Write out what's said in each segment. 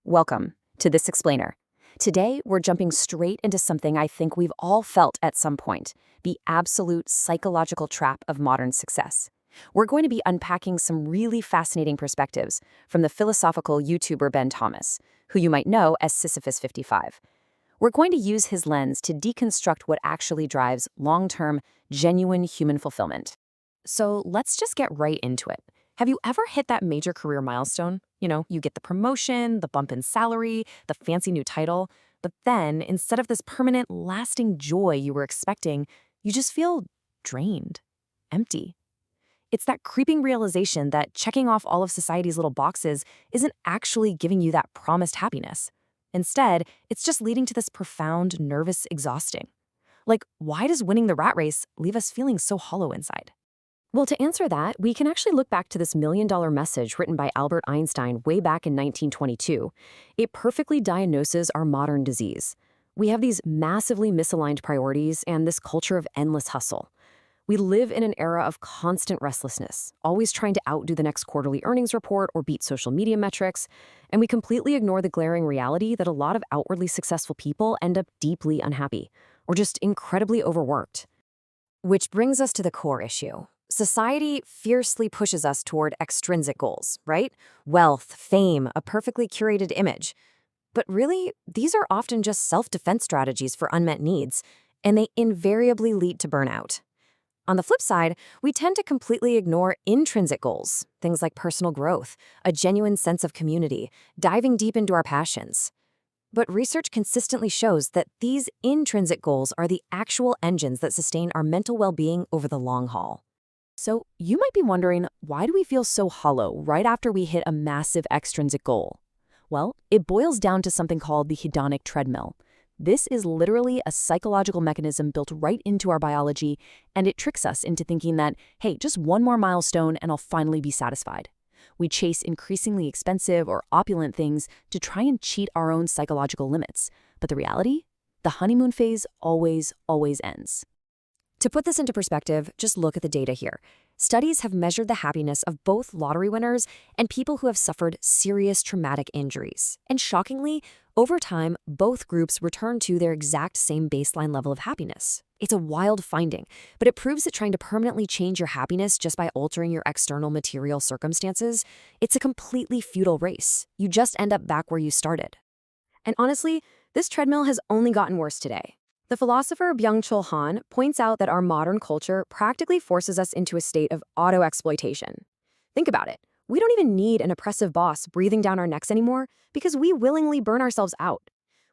Welcome to This Explainer. Today, we're jumping straight into something I think we've all felt at some point, the absolute psychological trap of modern success. We're going to be unpacking some really fascinating perspectives from the philosophical YouTuber Ben Thomas, who you might know as Sisyphus55. We're going to use his lens to deconstruct what actually drives long-term, genuine human fulfillment. So let's just get right into it. Have you ever hit that major career milestone? You get the promotion, the bump in salary, the fancy new title, but then instead of this permanent, lasting joy you were expecting, you just feel drained, empty. It's that creeping realization that checking off all of society's little boxes isn't actually giving you that promised happiness. Instead, it's just leading to this profound, nervous exhausting. Like, why does winning the rat race leave us feeling so hollow inside? Well, to answer that, we can actually look back to this million-dollar message written by Albert Einstein way back in 1922. It perfectly diagnoses our modern disease. We have these massively misaligned priorities and this culture of endless hustle. We live in an era of constant restlessness, always trying to outdo the next quarterly earnings report or beat social media metrics, and we completely ignore the glaring reality that a lot of outwardly successful people end up deeply unhappy or just incredibly overworked. Which brings us to the core issue. Society fiercely pushes us toward extrinsic goals, right? Wealth, fame, a perfectly curated image. But really, these are often just self-defense strategies for unmet needs, and they invariably lead to burnout. On the flip side, we tend to completely ignore intrinsic goals, things like personal growth, a genuine sense of community, diving deep into our passions. But research consistently shows that these intrinsic goals are the actual engines that sustain our mental well-being over the long haul. So you might be wondering, why do we feel so hollow right after we hit a massive extrinsic goal? Well, it boils down to something called the hedonic treadmill. This is literally a psychological mechanism built right into our biology, and it tricks us into thinking that, hey, just one more milestone and I'll finally be satisfied. We chase increasingly expensive or opulent things to try and cheat our own psychological limits. But the reality? The honeymoon phase always ends. To put this into perspective, just look at the data here. Studies have measured the happiness of both lottery winners and people who have suffered serious traumatic injuries. And shockingly, over time, both groups return to their exact same baseline level of happiness. It's a wild finding, but it proves that trying to permanently change your happiness just by altering your external material circumstances, it's a completely futile race. You just end up back where you started. And honestly, this treadmill has only gotten worse today. The philosopher Byung-Chul Han points out that our modern culture practically forces us into a state of auto-exploitation. Think about it. We don't even need an oppressive boss breathing down our necks anymore because we willingly burn ourselves out.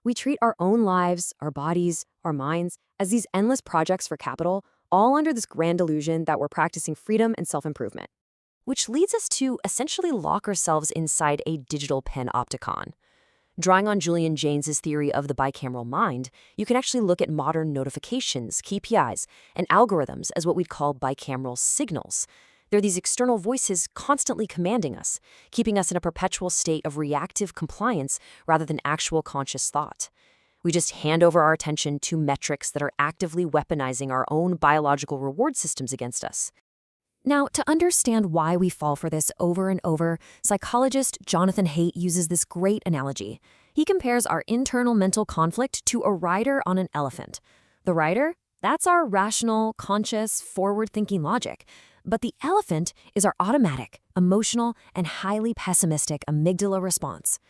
We treat our own lives, our bodies, our minds as these endless projects for capital, all under this grand illusion that we're practicing freedom and self-improvement. Which leads us to essentially lock ourselves inside a digital panopticon. Drawing on Julian Jaynes' theory of the bicameral mind, you can actually look at modern notifications, KPIs, and algorithms as what we'd call bicameral signals. They're these external voices constantly commanding us, keeping us in a perpetual state of reactive compliance rather than actual conscious thought. We just hand over our attention to metrics that are actively weaponizing our own biological reward systems against us. Now, to understand why we fall for this over and over, psychologist Jonathan Haidt uses this great analogy. He compares our internal mental conflict to a rider on an elephant. The rider? That's our rational, conscious, forward-thinking logic. But the elephant is our automatic, emotional, and highly pessimistic amygdala response.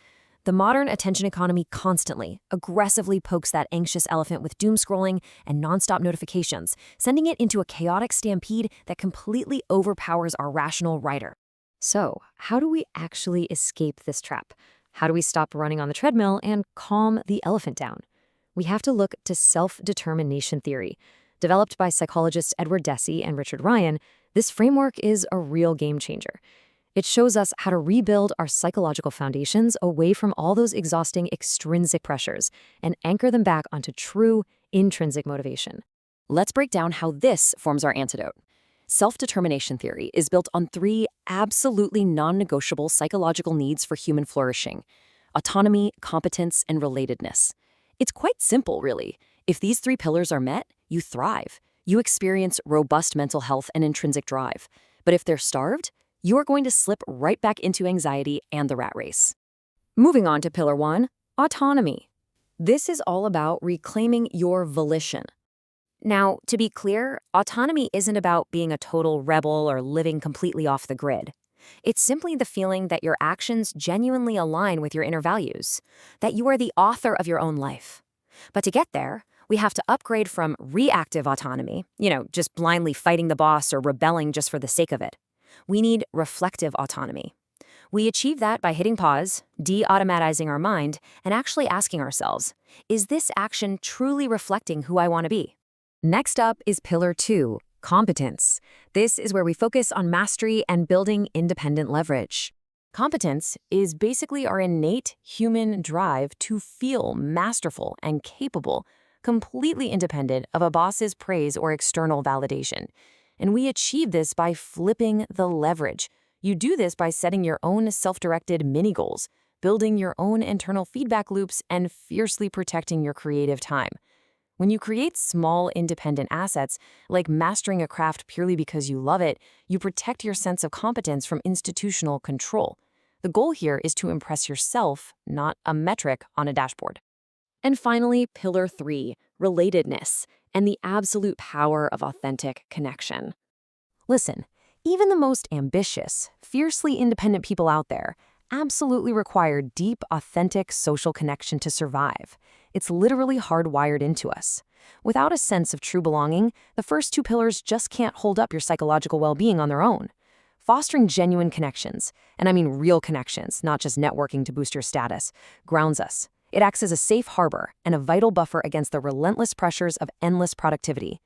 The modern attention economy constantly, aggressively pokes that anxious elephant with doom scrolling and nonstop notifications, sending it into a chaotic stampede that completely overpowers our rational rider. So, how do we actually escape this trap? How do we stop running on the treadmill and calm the elephant down? We have to look to self-determination theory. Developed by psychologists Edward Deci and Richard Ryan, this framework is a real game changer. It shows us how to rebuild our psychological foundations away from all those exhausting extrinsic pressures and anchor them back onto true intrinsic motivation. Let's break down how this forms our antidote. Self-determination theory is built on three absolutely non-negotiable psychological needs for human flourishing: autonomy, competence, and relatedness. It's quite simple, really. If these three pillars are met, you thrive. You experience robust mental health and intrinsic drive. But if they're starved, you are going to slip right back into anxiety and the rat race. Moving on to Pillar 1, autonomy. This is all about reclaiming your volition. Now, to be clear, autonomy isn't about being a total rebel or living completely off the grid. It's simply the feeling that your actions genuinely align with your inner values, that you are the author of your own life. But to get there, we have to upgrade from reactive autonomy, just blindly fighting the boss or rebelling just for the sake of it. We need reflective autonomy. We achieve that by hitting pause, de-automatizing our mind, and actually asking ourselves, is this action truly reflecting who I want to be? Next up is Pillar 2, competence. This is where we focus on mastery and building independent leverage. Competence is basically our innate human drive to feel masterful and capable, completely independent of a boss's praise or external validation. And we achieve this by flipping the leverage. You do this by setting your own self-directed mini-goals, building your own internal feedback loops, and fiercely protecting your creative time. When you create small, independent assets, like mastering a craft purely because you love it, you protect your sense of competence from institutional control. The goal here is to impress yourself, not a metric on a dashboard. And finally, Pillar 3, relatedness, and the absolute power of authentic connection. Listen, even the most ambitious, fiercely independent people out there absolutely require deep, authentic social connection to survive. It's literally hardwired into us. Without a sense of true belonging, the first two pillars just can't hold up your psychological well-being on their own. Fostering genuine connections, and I mean real connections, not just networking to boost your status, grounds us. It acts as a safe harbor and a vital buffer against the relentless pressures of endless productivity.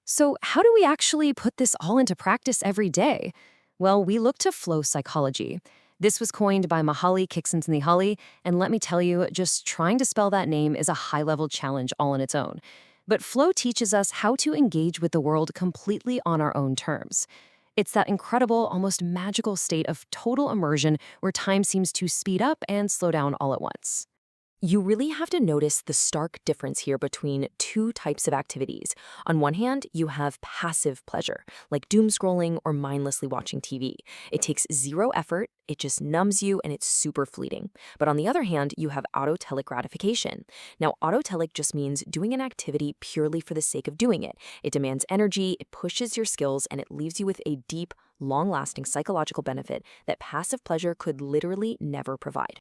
So how do we actually put this all into practice every day? Well, we look to flow psychology. This was coined by Mihaly Csikszentmihalyi, and let me tell you, just trying to spell that name is a high-level challenge all on its own. But flow teaches us how to engage with the world completely on our own terms. It's that incredible, almost magical state of total immersion where time seems to speed up and slow down all at once. You really have to notice the stark difference here between two types of activities. On one hand, you have passive pleasure, like doom scrolling or mindlessly watching TV. It takes zero effort, it just numbs you, and it's super fleeting. But on the other hand, you have autotelic gratification. Now, autotelic just means doing an activity purely for the sake of doing it. It demands energy, it pushes your skills, and it leaves you with a deep, long-lasting psychological benefit that passive pleasure could literally never provide.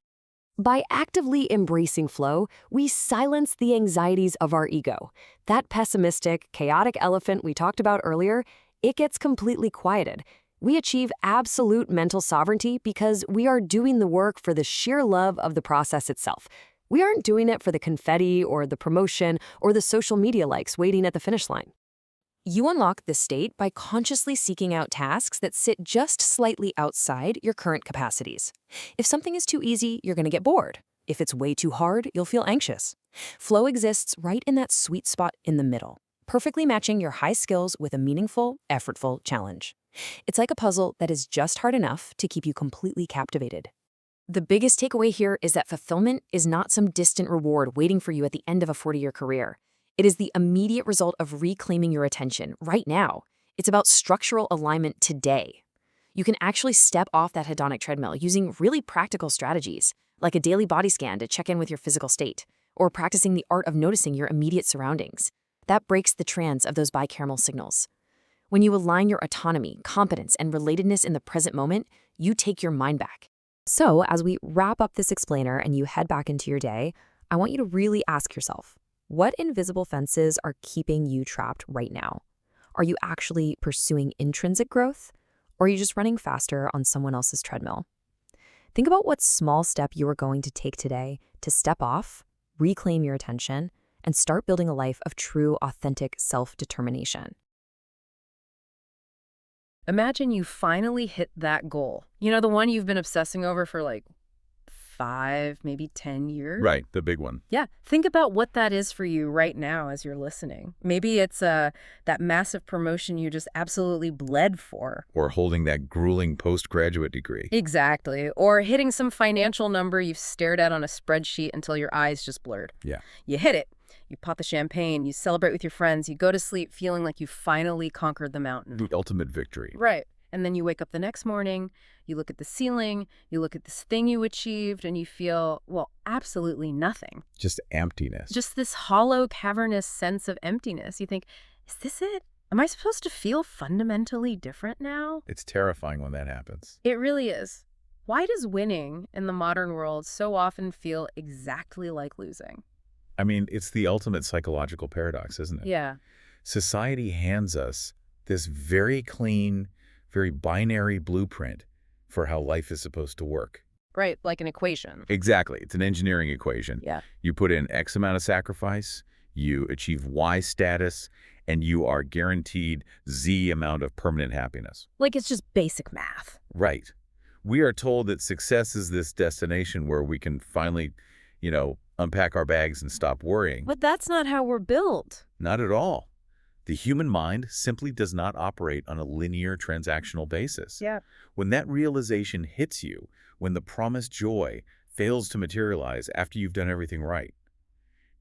By actively embracing flow, we silence the anxieties of our ego. That pessimistic, chaotic elephant we talked about earlier, it gets completely quieted. We achieve absolute mental sovereignty because we are doing the work for the sheer love of the process itself. We aren't doing it for the confetti or the promotion or the social media likes waiting at the finish line. You unlock this state by consciously seeking out tasks that sit just slightly outside your current capacities. If something is too easy, you're going to get bored. If it's way too hard, you'll feel anxious. Flow exists right in that sweet spot in the middle, perfectly matching your high skills with a meaningful, effortful challenge. It's like a puzzle that is just hard enough to keep you completely captivated. The biggest takeaway here is that fulfillment is not some distant reward waiting for you at the end of a 40-year career. It is the immediate result of reclaiming your attention right now. It's about structural alignment today. You can actually step off that hedonic treadmill using really practical strategies, like a daily body scan to check in with your physical state, or practicing the art of noticing your immediate surroundings. That breaks the trance of those bicameral signals. When you align your autonomy, competence, and relatedness in the present moment, you take your mind back. So, as we wrap up this explainer and you head back into your day, I want you to really ask yourself, what invisible fences are keeping you trapped right now? Are you actually pursuing intrinsic growth, or are you just running faster on someone else's treadmill? Think about what small step you are going to take today to step off, reclaim your attention, and start building a life of true, authentic self-determination. Imagine you finally hit that goal. You know, the one you've been obsessing over for like 5, maybe 10 years? Right, the big one. Yeah. Think about what that is for you right now as you're listening. Maybe it's that massive promotion you just absolutely bled for. Or holding that grueling postgraduate degree. Exactly. Or hitting some financial number you've stared at on a spreadsheet until your eyes just blurred. Yeah. You hit it. You pop the champagne. You celebrate with your friends. You go to sleep feeling like you finally conquered the mountain. The ultimate victory. Right. And then you wake up the next morning, You look at the ceiling, you look at this thing you achieved, and you feel, well, absolutely nothing. Just emptiness. Just this hollow, cavernous sense of emptiness. You think, is this it? Am I supposed to feel fundamentally different now? It's terrifying when that happens. It really is. Why does winning in the modern world so often feel exactly like losing? I mean, it's the ultimate psychological paradox, isn't it? Yeah. Society hands us this very clean, very binary blueprint for how life is supposed to work. Right, like an equation. Exactly. It's an engineering equation. Yeah. You put in X amount of sacrifice, you achieve Y status, and you are guaranteed Z amount of permanent happiness. Like it's just basic math. Right. We are told that success is this destination where we can finally, unpack our bags and stop worrying. But that's not how we're built. Not at all. The human mind simply does not operate on a linear transactional basis. Yeah. When that realization hits you, when the promised joy fails to materialize after you've done everything right,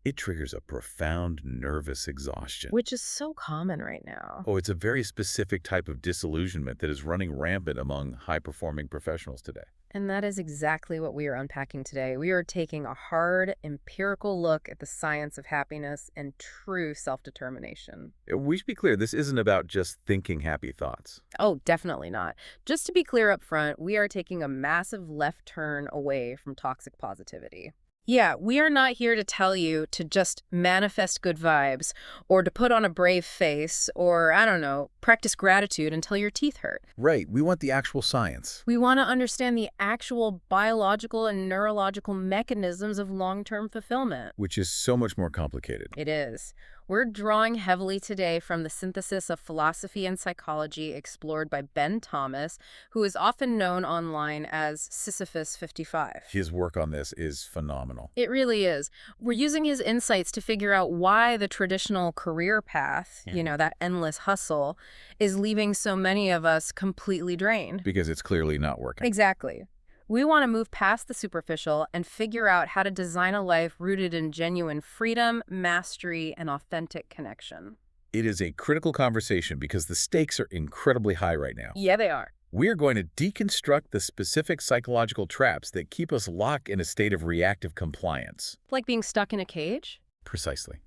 it triggers a profound nervous exhaustion. Which is so common right now. Oh, it's a very specific type of disillusionment that is running rampant among high-performing professionals today. And that is exactly what we are unpacking today. We are taking a hard, empirical look at the science of happiness and true self-determination. We should be clear, this isn't about just thinking happy thoughts. Oh, definitely not. Just to be clear up front, we are taking a massive left turn away from toxic positivity. Yeah, we are not here to tell you to just manifest good vibes or to put on a brave face or, I don't know, practice gratitude until your teeth hurt. Right. We want the actual science. We want to understand the actual biological and neurological mechanisms of long-term fulfillment. Which is so much more complicated. It is. We're drawing heavily today from the synthesis of philosophy and psychology explored by Ben Thomas, who is often known online as Sisyphus 55. His work on this is phenomenal. It really is. We're using his insights to figure out why the traditional career path, that endless hustle, is leaving so many of us completely drained. Because it's clearly not working. Exactly. We want to move past the superficial and figure out how to design a life rooted in genuine freedom, mastery, and authentic connection. It is a critical conversation because the stakes are incredibly high right now. Yeah, they are. We are going to deconstruct the specific psychological traps that keep us locked in a state of reactive compliance. Like being stuck in a cage? Precisely.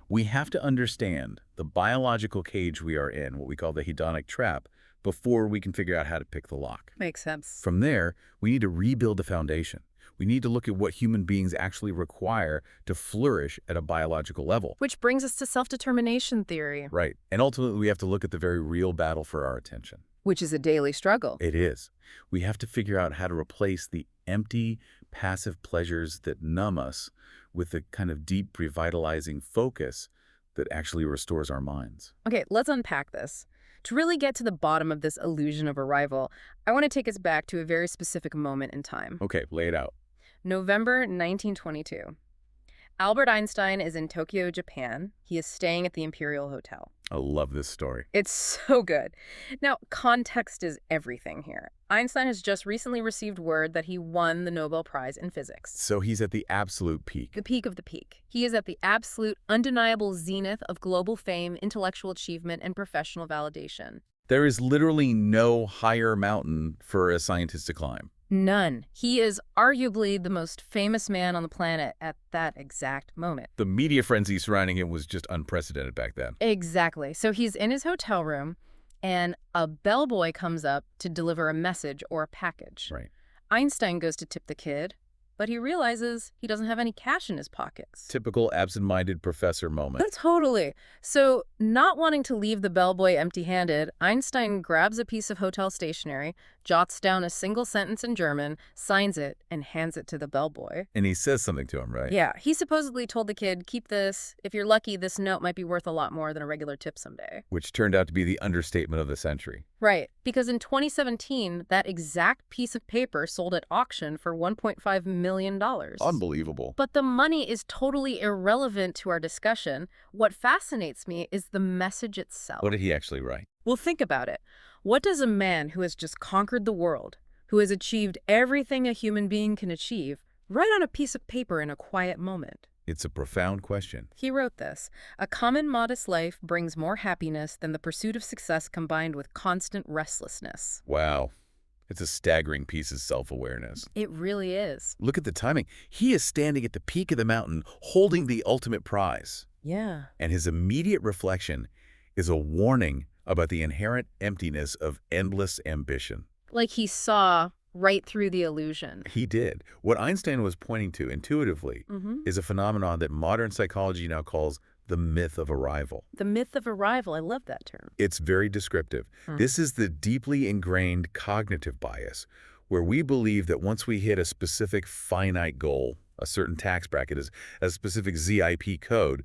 We have to understand the biological cage we are in, what we call the hedonic trap, before we can figure out how to pick the lock. Makes sense. From there, we need to rebuild the foundation. We need to look at what human beings actually require to flourish at a biological level. Which brings us to self-determination theory. Right. And ultimately, we have to look at the very real battle for our attention. Which is a daily struggle. It is. We have to figure out how to replace the empty, passive pleasures that numb us with the kind of deep, revitalizing focus that actually restores our minds. Okay, let's unpack this. To really get to the bottom of this illusion of arrival, I want to take us back to a very specific moment in time. Okay, lay it out. November 1922. Albert Einstein is in Tokyo, Japan. He is staying at the Imperial Hotel. I love this story. It's so good. Now, context is everything here. Einstein has just recently received word that he won the Nobel Prize in physics. So he's at the absolute peak. The peak of the peak. He is at the absolute, undeniable zenith of global fame, intellectual achievement, and professional validation. There is literally no higher mountain for a scientist to climb. None. He is arguably the most famous man on the planet at that exact moment. The media frenzy surrounding him was just unprecedented back then. Exactly. So he's in his hotel room, and a bellboy comes up to deliver a message or a package. Right. Einstein goes to tip the kid, but he realizes he doesn't have any cash in his pockets. Typical absent-minded professor moment. Totally. So, not wanting to leave the bellboy empty-handed, Einstein grabs a piece of hotel stationery, jots down a single sentence in German, signs it, and hands it to the bellboy. And he says something to him, right? Yeah, he supposedly told the kid, keep this. If you're lucky, this note might be worth a lot more than a regular tip someday. Which turned out to be the understatement of the century. Right, because in 2017, that exact piece of paper sold at auction for $1.5 million. Unbelievable. But the money is totally irrelevant to our discussion. What fascinates me is the message itself. What did he actually write? Well, think about it. What does a man who has just conquered the world, who has achieved everything a human being can achieve, write on a piece of paper in a quiet moment? It's a profound question. He wrote this: a common modest life brings more happiness than the pursuit of success combined with constant restlessness. Wow. It's a staggering piece of self-awareness. It really is. Look at the timing. He is standing at the peak of the mountain, holding the ultimate prize. Yeah. And his immediate reflection is a warning about the inherent emptiness of endless ambition. Like he saw right through the illusion. He did. What Einstein was pointing to intuitively is a phenomenon that modern psychology now calls the myth of arrival. The myth of arrival. I love that term. It's very descriptive. This is the deeply ingrained cognitive bias, where we believe that once we hit a specific finite goal, a certain tax bracket, a specific ZIP code,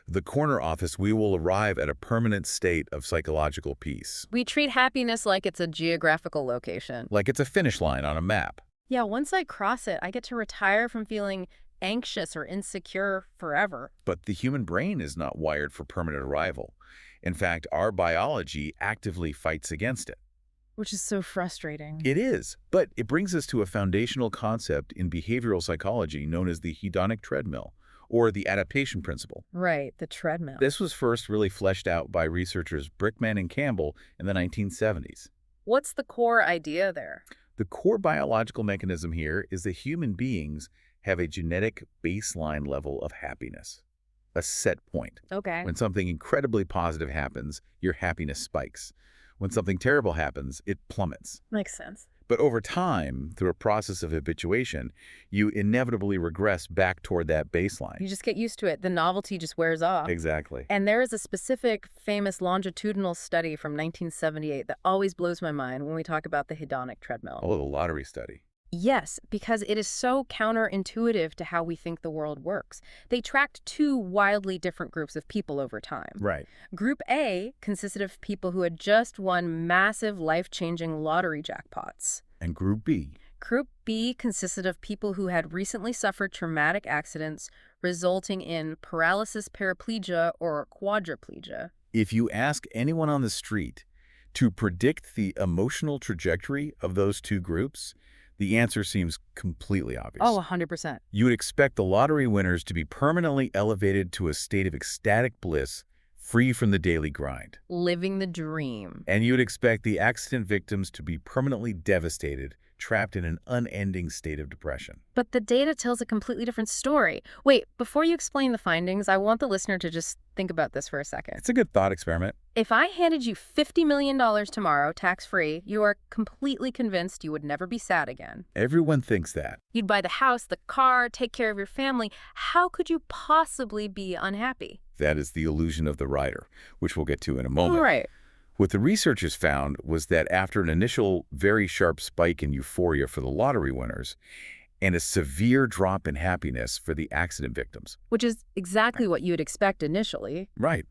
the corner office, we will arrive at a permanent state of psychological peace. We treat happiness like it's a geographical location. Like it's a finish line on a map. Yeah, once I cross it, I get to retire from feeling anxious or insecure forever. But the human brain is not wired for permanent arrival. In fact, our biology actively fights against it. Which is so frustrating. It is, but it brings us to a foundational concept in behavioral psychology known as the hedonic treadmill, or the adaptation principle. Right, the treadmill. This was first really fleshed out by researchers Brickman and Campbell in the 1970s. What's the core idea there? The core biological mechanism here is that human beings have a genetic baseline level of happiness, a set point. Okay. When something incredibly positive happens, your happiness spikes. When something terrible happens, it plummets. Makes sense. But over time, through a process of habituation, you inevitably regress back toward that baseline. You just get used to it. The novelty just wears off. Exactly. And there is a specific famous longitudinal study from 1978 that always blows my mind when we talk about the hedonic treadmill. Oh, the lottery study. Yes, because it is so counterintuitive to how we think the world works. They tracked two wildly different groups of people over time. Right. Group A consisted of people who had just won massive life-changing lottery jackpots. And Group B? Group B consisted of people who had recently suffered traumatic accidents resulting in paralysis, paraplegia, or quadriplegia. If you ask anyone on the street to predict the emotional trajectory of those two groups, the answer seems completely obvious. Oh, 100%. You would expect the lottery winners to be permanently elevated to a state of ecstatic bliss, free from the daily grind. Living the dream. And you would expect the accident victims to be permanently devastated, trapped in an unending state of depression. But the data tells a completely different story. Wait, before you explain the findings, I want the listener to just think about this for a second. It's a good thought experiment. If I handed you $50 million tomorrow, tax-free, you are completely convinced you would never be sad again. Everyone thinks that. You'd buy the house, the car, take care of your family. How could you possibly be unhappy? That is the illusion of the rider, which we'll get to in a moment. Right. What the researchers found was that after an initial very sharp spike in euphoria for the lottery winners and a severe drop in happiness for the accident victims. Which is exactly what you would expect initially. Right.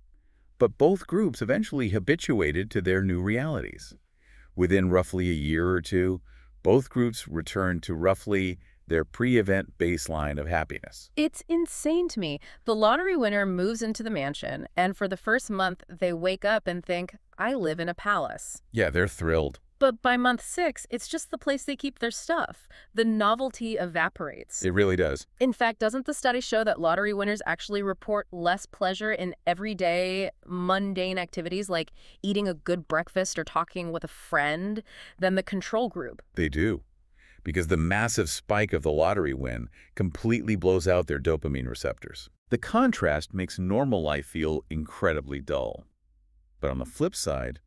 But both groups eventually habituated to their new realities. Within roughly a year or two, both groups returned to roughly their pre-event baseline of happiness. It's insane to me. The lottery winner moves into the mansion, and for the first month, they wake up and think, I live in a palace. Yeah, they're thrilled. But by month 6, it's just the place they keep their stuff. The novelty evaporates. It really does. In fact, doesn't the study show that lottery winners actually report less pleasure in everyday, mundane activities like eating a good breakfast or talking with a friend than the control group? They do. Because the massive spike of the lottery win completely blows out their dopamine receptors. The contrast makes normal life feel incredibly dull. But on the flip side,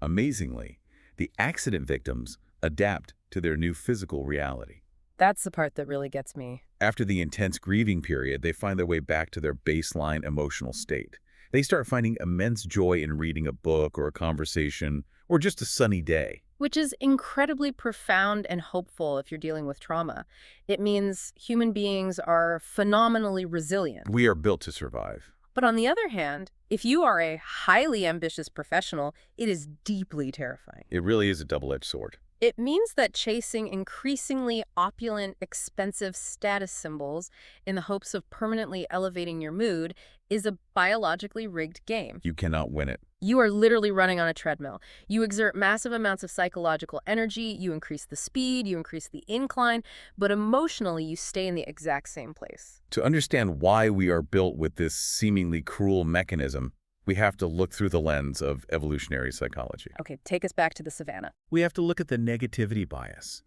amazingly, the accident victims adapt to their new physical reality. That's the part that really gets me. After the intense grieving period, they find their way back to their baseline emotional state. They start finding immense joy in reading a book or a conversation or just a sunny day. Which is incredibly profound and hopeful if you're dealing with trauma. It means human beings are phenomenally resilient. We are built to survive. But on the other hand, if you are a highly ambitious professional, it is deeply terrifying. It really is a double-edged sword. It means that chasing increasingly opulent, expensive status symbols in the hopes of permanently elevating your mood is a biologically rigged game. You cannot win it. You are literally running on a treadmill. You exert massive amounts of psychological energy, you increase the speed, you increase the incline, but emotionally you stay in the exact same place. To understand why we are built with this seemingly cruel mechanism, We have to look through the lens of evolutionary psychology. Okay, take us back to the savannah. We have to look at the negativity bias.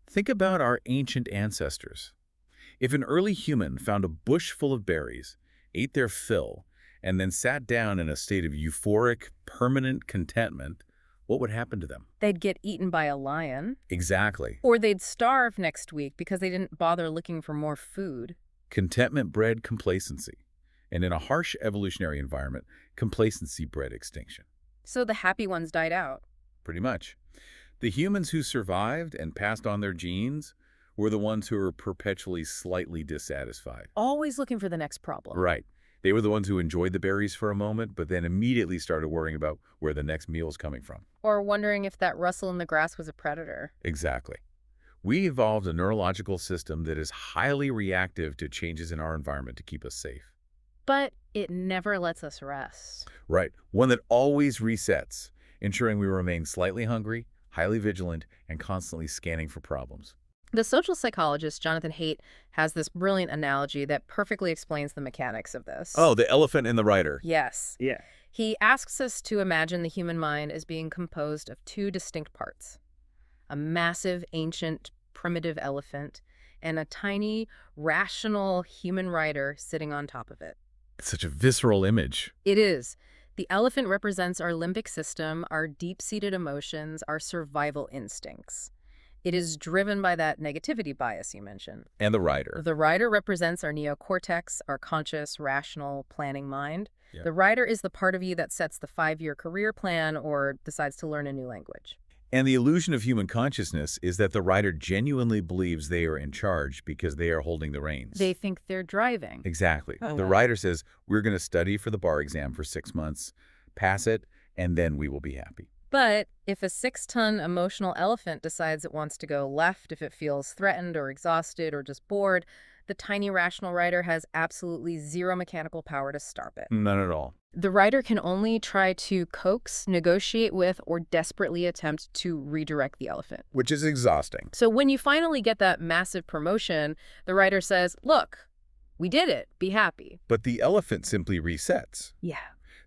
Think about our ancient ancestors. If an early human found a bush full of berries, ate their fill, and then sat down in a state of euphoric, permanent contentment, what would happen to them? They'd get eaten by a lion. Exactly. Or they'd starve next week because they didn't bother looking for more food. Contentment bred complacency. And in a harsh evolutionary environment, complacency bred extinction. So the happy ones died out. Pretty much. The humans who survived and passed on their genes were the ones who were perpetually slightly dissatisfied. Always looking for the next problem. Right. They were the ones who enjoyed the berries for a moment, but then immediately started worrying about where the next meal's coming from. Or wondering if that rustle in the grass was a predator. Exactly. We evolved a neurological system that is highly reactive to changes in our environment to keep us safe. But it never lets us rest. Right. One that always resets, ensuring we remain slightly hungry, highly vigilant, and constantly scanning for problems. The social psychologist Jonathan Haidt has this brilliant analogy that perfectly explains the mechanics of this. Oh, the elephant in the rider. Yes. Yeah. He asks us to imagine the human mind as being composed of two distinct parts: a massive, ancient, primitive elephant and a tiny, rational human rider sitting on top of it. It's such a visceral image. It is. The elephant represents our limbic system, our deep-seated emotions, our survival instincts. It is driven by that negativity bias you mentioned. And the rider. The rider represents our neocortex, our conscious, rational, planning mind. Yeah. The rider is the part of you that sets the 5-year career plan or decides to learn a new language. And the illusion of human consciousness is that the rider genuinely believes they are in charge because they are holding the reins. They think they're driving. Exactly. Oh, the wow. rider says, we're going to study for the bar exam for 6 months, pass it, and then we will be happy. But if a 6-ton emotional elephant decides it wants to go left if it feels threatened or exhausted or just bored, the tiny rational rider has absolutely zero mechanical power to stop it. None at all. The rider can only try to coax, negotiate with, or desperately attempt to redirect the elephant. Which is exhausting. So when you finally get that massive promotion, the rider says, look, we did it, be happy. But the elephant simply resets. Yeah.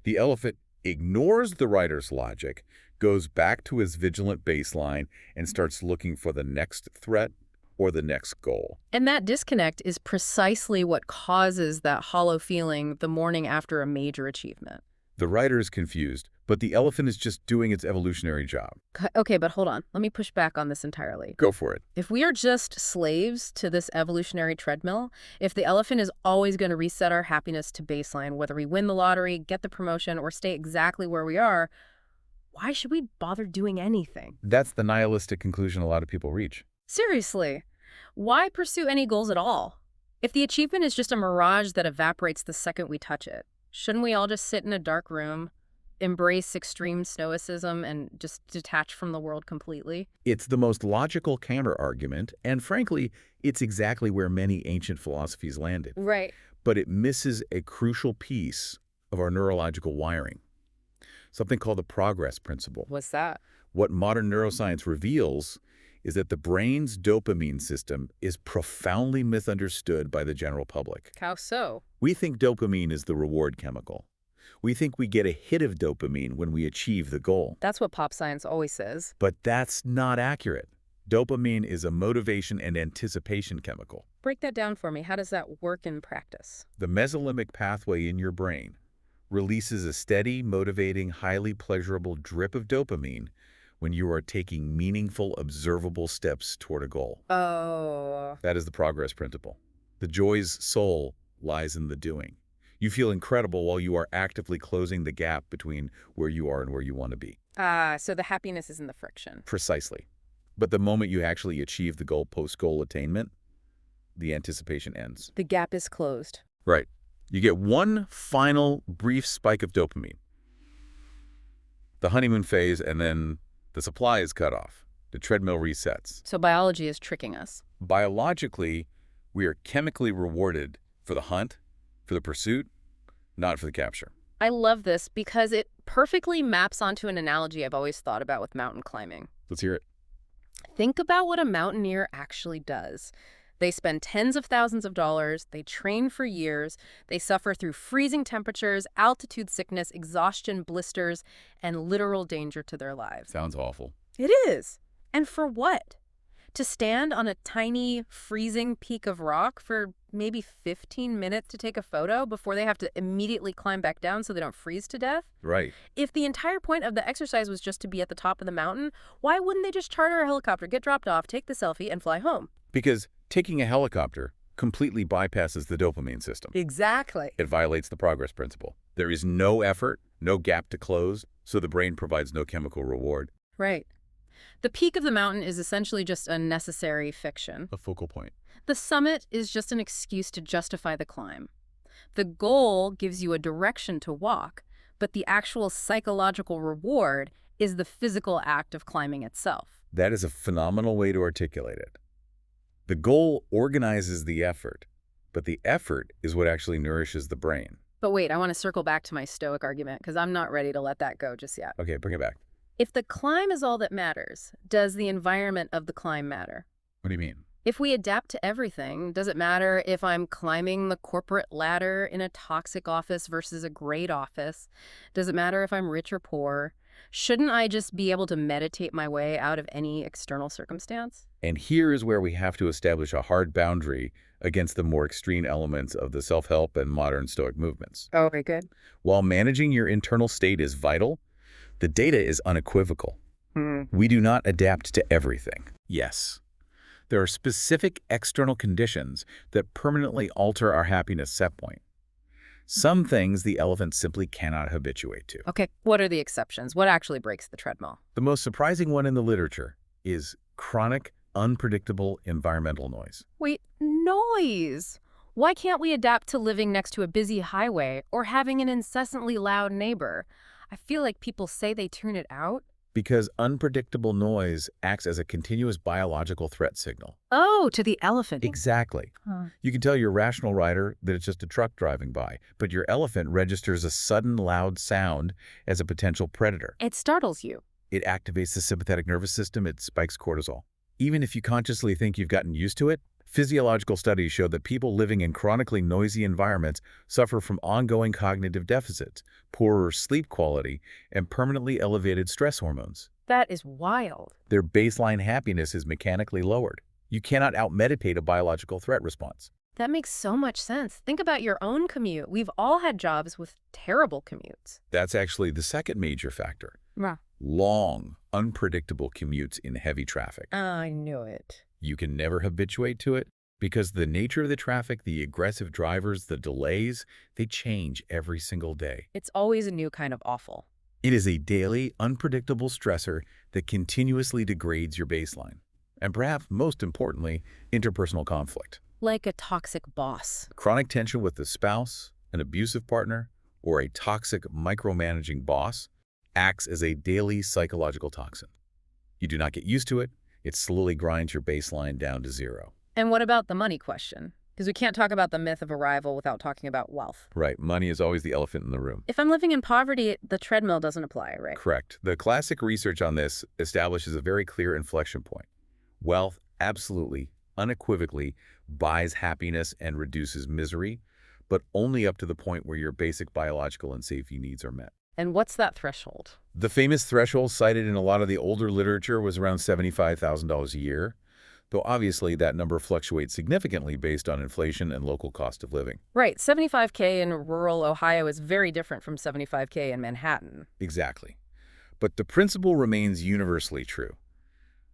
The elephant ignores the rider's logic, goes back to his vigilant baseline, and starts looking for the next threat or the next goal. And that disconnect is precisely what causes that hollow feeling the morning after a major achievement. The rider is confused, but the elephant is just doing its evolutionary job. Okay, but hold on. Let me push back on this entirely. Go for it. If we are just slaves to this evolutionary treadmill, if the elephant is always going to reset our happiness to baseline, whether we win the lottery, get the promotion, or stay exactly where we are, why should we bother doing anything? That's the nihilistic conclusion a lot of people reach. Seriously, why pursue any goals at all? If the achievement is just a mirage that evaporates the second we touch it, shouldn't we all just sit in a dark room, embrace extreme stoicism, and just detach from the world completely? It's the most logical counter-argument, and frankly, it's exactly where many ancient philosophies landed. Right. But it misses a crucial piece of our neurological wiring, something called the progress principle. What's that? What modern neuroscience reveals is that the brain's dopamine system is profoundly misunderstood by the general public. How so? We think dopamine is the reward chemical. We think we get a hit of dopamine when we achieve the goal. That's what pop science always says. But that's not accurate. Dopamine is a motivation and anticipation chemical. Break that down for me. How does that work in practice? The mesolimbic pathway in your brain releases a steady, motivating, highly pleasurable drip of dopamine when you are taking meaningful, observable steps toward a goal. Oh. That is the progress principle. The joy's soul lies in the doing. You feel incredible while you are actively closing the gap between where you are and where you want to be. So the happiness is in the friction. Precisely. But the moment you actually achieve the goal post-goal attainment, the anticipation ends. The gap is closed. Right. You get one final brief spike of dopamine. The honeymoon phase, and then the supply is cut off. The treadmill resets. So biology is tricking us. Biologically, we are chemically rewarded for the hunt, for the pursuit, not for the capture. I love this because it perfectly maps onto an analogy I've always thought about with mountain climbing. Let's hear it. Think about what a mountaineer actually does. They spend tens of thousands of dollars, they train for years, they suffer through freezing temperatures, altitude sickness, exhaustion, blisters, and literal danger to their lives. Sounds awful. It is. And for what? To stand on a tiny, freezing peak of rock for maybe 15 minutes to take a photo before they have to immediately climb back down so they don't freeze to death? Right. If the entire point of the exercise was just to be at the top of the mountain, why wouldn't they just charter a helicopter, get dropped off, take the selfie, and fly home? Because taking a helicopter completely bypasses the dopamine system. Exactly. It violates the progress principle. There is no effort, no gap to close, so the brain provides no chemical reward. Right. The peak of the mountain is essentially just a necessary fiction. A focal point. The summit is just an excuse to justify the climb. The goal gives you a direction to walk, but the actual psychological reward is the physical act of climbing itself. That is a phenomenal way to articulate it. The goal organizes the effort, but the effort is what actually nourishes the brain. But wait, I want to circle back to my Stoic argument because I'm not ready to let that go just yet. Okay, bring it back. If the climb is all that matters, does the environment of the climb matter? What do you mean? If we adapt to everything, does it matter if I'm climbing the corporate ladder in a toxic office versus a great office? Does it matter if I'm rich or poor? Shouldn't I just be able to meditate my way out of any external circumstance? And here is where we have to establish a hard boundary against the more extreme elements of the self-help and modern Stoic movements. Oh, very good. While managing your internal state is vital, the data is unequivocal. We do not adapt to everything. Yes. There are specific external conditions that permanently alter our happiness set point. Some things the elephant simply cannot habituate to. Okay, what are the exceptions? What actually breaks the treadmill? The most surprising one in the literature is chronic, unpredictable environmental noise. Wait, noise! Why can't we adapt to living next to a busy highway or having an incessantly loud neighbor? I feel like people say they tune it out. Because unpredictable noise acts as a continuous biological threat signal. Oh, to the elephant. Exactly. You can tell your rational rider that it's just a truck driving by, but your elephant registers a sudden loud sound as a potential predator. It startles you. It activates the sympathetic nervous system, it spikes cortisol. Even if you consciously think you've gotten used to it, physiological studies show that people living in chronically noisy environments suffer from ongoing cognitive deficits, poorer sleep quality, and permanently elevated stress hormones. That is wild. Their baseline happiness is mechanically lowered. You cannot out-meditate a biological threat response. That makes so much sense. Think about your own commute. We've all had jobs with terrible commutes. That's actually the second major factor. Yeah. Long, unpredictable commutes in heavy traffic. I knew it. You can never habituate to it because the nature of the traffic, the aggressive drivers, the delays, they change every single day. It's always a new kind of awful. It is a daily, unpredictable stressor that continuously degrades your baseline. And perhaps most importantly, interpersonal conflict. Like a toxic boss. Chronic tension with a spouse, an abusive partner, or a toxic micromanaging boss acts as a daily psychological toxin. You do not get used to it. It slowly grinds your baseline down to zero. And what about the money question? Because we can't talk about the myth of arrival without talking about wealth. Right. Money is always the elephant in the room. If I'm living in poverty, the treadmill doesn't apply, right? Correct. The classic research on this establishes a very clear inflection point. Wealth absolutely, unequivocally buys happiness and reduces misery, but only up to the point where your basic biological and safety needs are met. And what's that threshold? The famous threshold cited in a lot of the older literature was around $75,000 a year, though obviously that number fluctuates significantly based on inflation and local cost of living. Right. $75K in rural Ohio is very different from $75K in Manhattan. Exactly. But the principle remains universally true.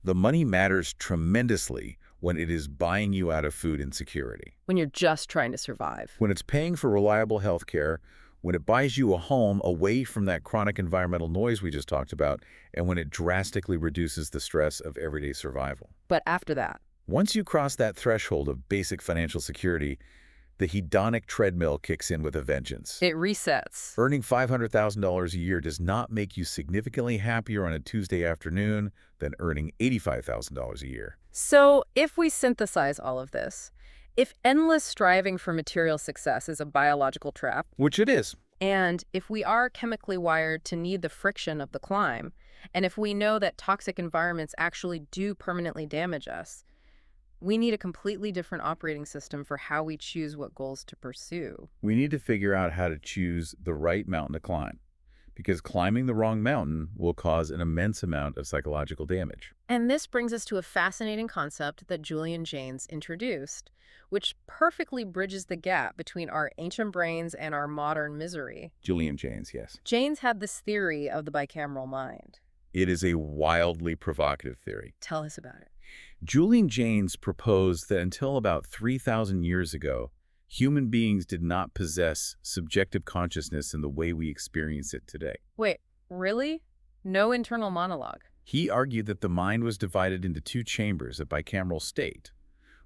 The money matters tremendously when it is buying you out of food insecurity. When you're just trying to survive. When it's paying for reliable health care, when it buys you a home away from that chronic environmental noise we just talked about, and when it drastically reduces the stress of everyday survival. But after that? Once you cross that threshold of basic financial security, the hedonic treadmill kicks in with a vengeance. It resets. Earning $500,000 a year does not make you significantly happier on a Tuesday afternoon than earning $85,000 a year. So if we synthesize all of this, if endless striving for material success is a biological trap, Which it is. and if we are chemically wired to need the friction of the climb, and if we know that toxic environments actually do permanently damage us, We need a completely different operating system for how we choose what goals to pursue. We need to figure out how to choose the right mountain to climb, because climbing the wrong mountain will cause an immense amount of psychological damage. And this brings us to a fascinating concept that Julian Jaynes introduced, which perfectly bridges the gap between our ancient brains and our modern misery. Julian Jaynes, yes. Jaynes had this theory of the bicameral mind. It is a wildly provocative theory. Tell us about it. Julian Jaynes proposed that until about 3,000 years ago, human beings did not possess subjective consciousness in the way we experience it today. Wait, really? No internal monologue? He argued that the mind was divided into two chambers, a bicameral state.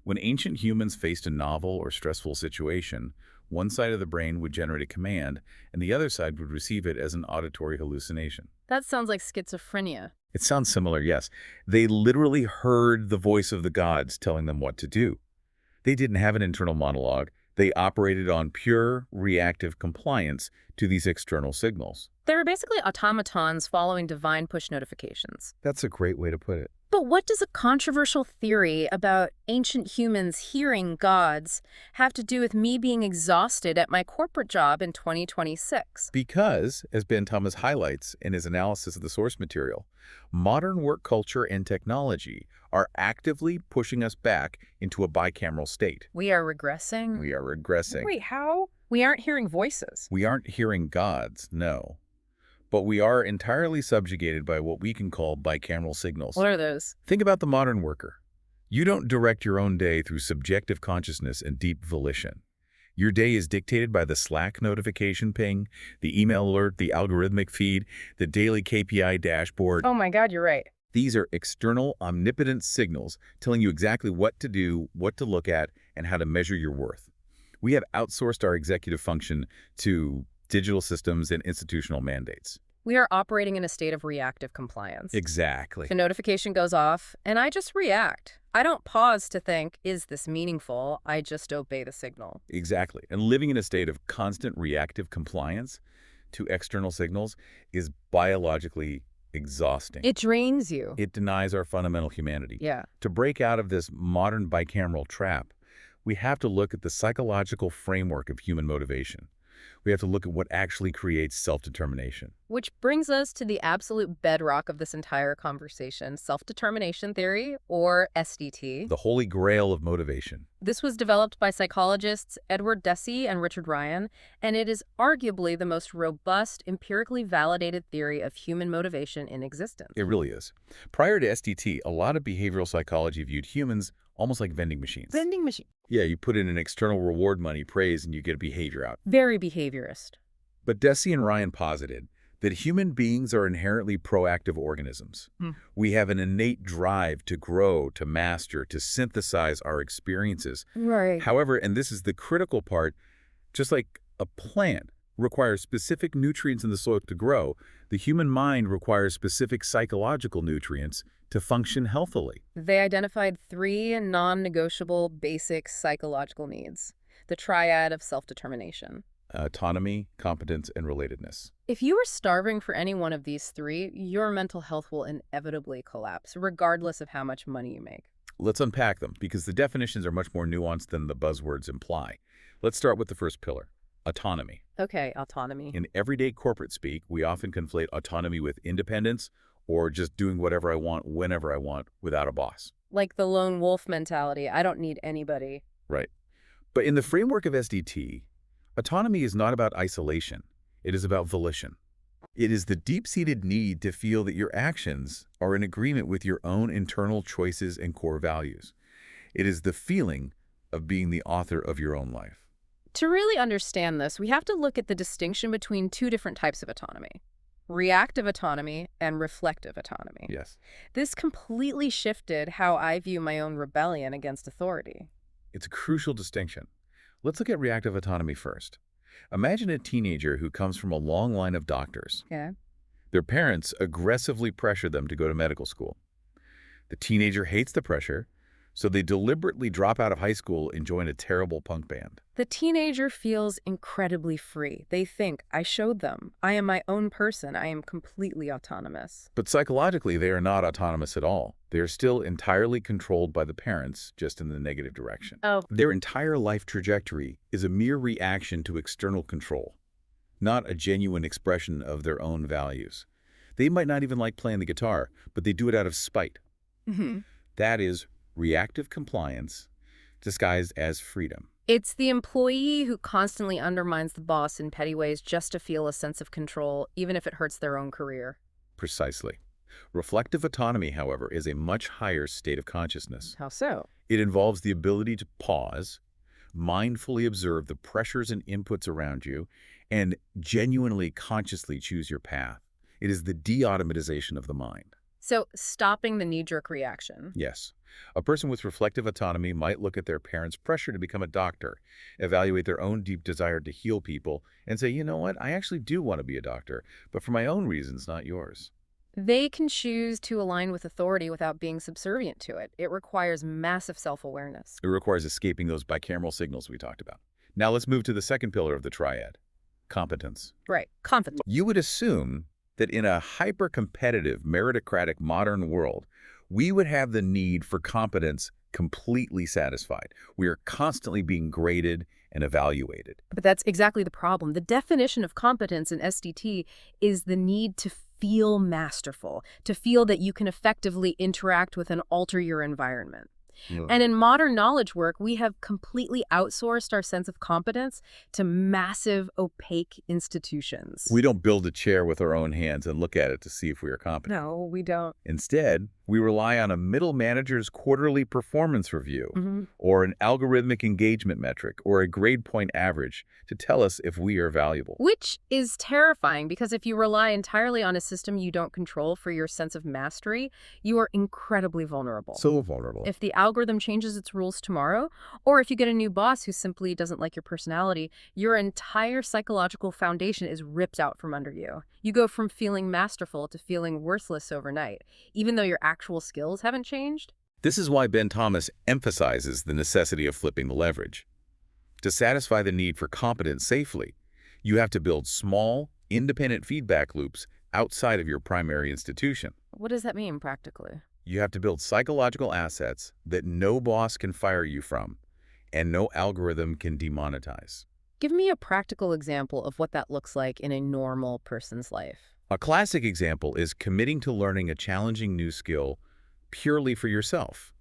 When ancient humans faced a novel or stressful situation, one side of the brain would generate a command, and the other side would receive it as an auditory hallucination. That sounds like schizophrenia. It sounds similar, yes. They literally heard the voice of the gods telling them what to do. They didn't have an internal monologue. They operated on pure reactive compliance to these external signals. They were basically automatons following divine push notifications. That's a great way to put it. But what does a controversial theory about ancient humans hearing gods have to do with me being exhausted at my corporate job in 2026? Because, as Ben Thomas highlights in his analysis of the source material, modern work culture and technology are actively pushing us back into a bicameral state. We are regressing? We are regressing. Wait, how? We aren't hearing voices. We aren't hearing gods, no. But we are entirely subjugated by what we can call bicameral signals. What are those? Think about the modern worker. You don't direct your own day through subjective consciousness and deep volition. Your day is dictated by the Slack notification ping, the email alert, the algorithmic feed, the daily KPI dashboard. Oh my God, you're right. These are external, omnipotent signals telling you exactly what to do, what to look at, and how to measure your worth. We have outsourced our executive function to digital systems and institutional mandates. We are operating in a state of reactive compliance. Exactly. The notification goes off, and I just react. I don't pause to think, is this meaningful? I just obey the signal. Exactly. And living in a state of constant reactive compliance to external signals is biologically exhausting. It drains you. It denies our fundamental humanity. Yeah. To break out of this modern bicameral trap, we have to look at the psychological framework of human motivation. We have to look at what actually creates self-determination. Which brings us to the absolute bedrock of this entire conversation, self-determination theory, or SDT. The holy grail of motivation. This was developed by psychologists Edward Deci and Richard Ryan, and it is arguably the most robust, empirically validated theory of human motivation in existence. It really is. Prior to SDT, a lot of behavioral psychology viewed humans almost like vending machines. Vending machine. Yeah, you put in an external reward money, praise, and you get a behavior out. Very behaviorist. But Deci and Ryan posited that human beings are inherently proactive organisms. We have an innate drive to grow, to master, to synthesize our experiences. Right. However, and this is the critical part, just like a plant requires specific nutrients in the soil to grow, the human mind requires specific psychological nutrients to function healthily. They identified 3 non-negotiable basic psychological needs, the triad of self-determination. Autonomy, competence, and relatedness. If you are starving for any one of these 3, your mental health will inevitably collapse, regardless of how much money you make. Let's unpack them, because the definitions are much more nuanced than the buzzwords imply. Let's start with the first pillar, autonomy. Okay, autonomy. In everyday corporate speak, we often conflate autonomy with independence or just doing whatever I want, whenever I want, without a boss. Like the lone wolf mentality, I don't need anybody. Right. But in the framework of SDT, autonomy is not about isolation. It is about volition. It is the deep-seated need to feel that your actions are in agreement with your own internal choices and core values. It is the feeling of being the author of your own life. To really understand this, we have to look at the distinction between 2 different types of autonomy. Reactive autonomy and reflective autonomy. Yes. This completely shifted how I view my own rebellion against authority. It's a crucial distinction. Let's look at reactive autonomy first. Imagine a teenager who comes from a long line of doctors. Yeah. Their parents aggressively pressure them to go to medical school. The teenager hates the pressure, So they deliberately drop out of high school and join a terrible punk band. The teenager feels incredibly free. They think, I showed them. I am my own person. I am completely autonomous. But psychologically, they are not autonomous at all. They are still entirely controlled by the parents, just in the negative direction. Oh. Their entire life trajectory is a mere reaction to external control, not a genuine expression of their own values. They might not even like playing the guitar, but they do it out of spite. That is reactive compliance disguised as freedom. It's the employee who constantly undermines the boss in petty ways just to feel a sense of control, even if it hurts their own career. Precisely. Reflective autonomy, however, is a much higher state of consciousness. How so? It involves the ability to pause, mindfully observe the pressures and inputs around you, and genuinely consciously choose your path. It is the de-automatization of the mind. So, stopping the knee-jerk reaction. Yes. A person with reflective autonomy might look at their parents' pressure to become a doctor, evaluate their own deep desire to heal people, and say, you know what, I actually do want to be a doctor, but for my own reasons, not yours. They can choose to align with authority without being subservient to it. It requires massive self-awareness. It requires escaping those bicameral signals we talked about. Now let's move to the second pillar of the triad, competence. Right. Confidence. You would assume that in a hyper-competitive, meritocratic modern world, we would have the need for competence completely satisfied. We are constantly being graded and evaluated. But that's exactly the problem. The definition of competence in SDT is the need to feel masterful, to feel that you can effectively interact with and alter your environment. And in modern knowledge work, we have completely outsourced our sense of competence to massive, opaque institutions. We don't build a chair with our own hands and look at it to see if we are competent. No, we don't. Instead, we rely on a middle manager's quarterly performance review, or an algorithmic engagement metric, or a grade point average to tell us if we are valuable. Which is terrifying, because if you rely entirely on a system you don't control for your sense of mastery, you are incredibly vulnerable. So vulnerable. If the algorithm changes its rules tomorrow, or if you get a new boss who simply doesn't like your personality, your entire psychological foundation is ripped out from under you. You go from feeling masterful to feeling worthless overnight, even though your actual skills haven't changed. This is why Ben Thomas emphasizes the necessity of flipping the leverage. To satisfy the need for competence safely, you have to build small, independent feedback loops outside of your primary institution. What does that mean practically? You have to build psychological assets that no boss can fire you from and no algorithm can demonetize. Give me a practical example of what that looks like in a normal person's life. A classic example is committing to learning a challenging new skill purely for yourself.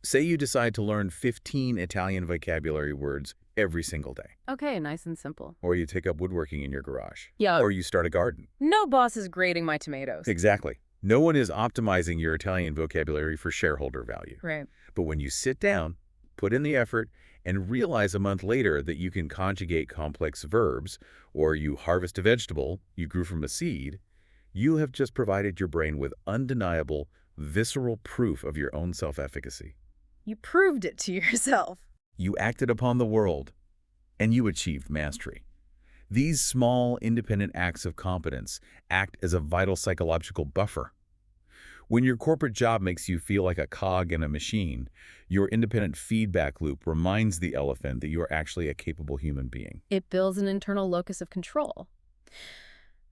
Say you decide to learn 15 Italian vocabulary words every single day. Okay, nice and simple. Or you take up woodworking in your garage. Yeah. Or you start a garden. No boss is grading my tomatoes. Exactly. No one is optimizing your Italian vocabulary for shareholder value. Right. But when you sit down, put in the effort, and realize a month later that you can conjugate complex verbs, or you harvest a vegetable you grew from a seed, you have just provided your brain with undeniable, visceral proof of your own self-efficacy. You proved it to yourself. You acted upon the world, and you achieved mastery. These small, independent acts of competence act as a vital psychological buffer. When your corporate job makes you feel like a cog in a machine, your independent feedback loop reminds the elephant that you are actually a capable human being. It builds an internal locus of control.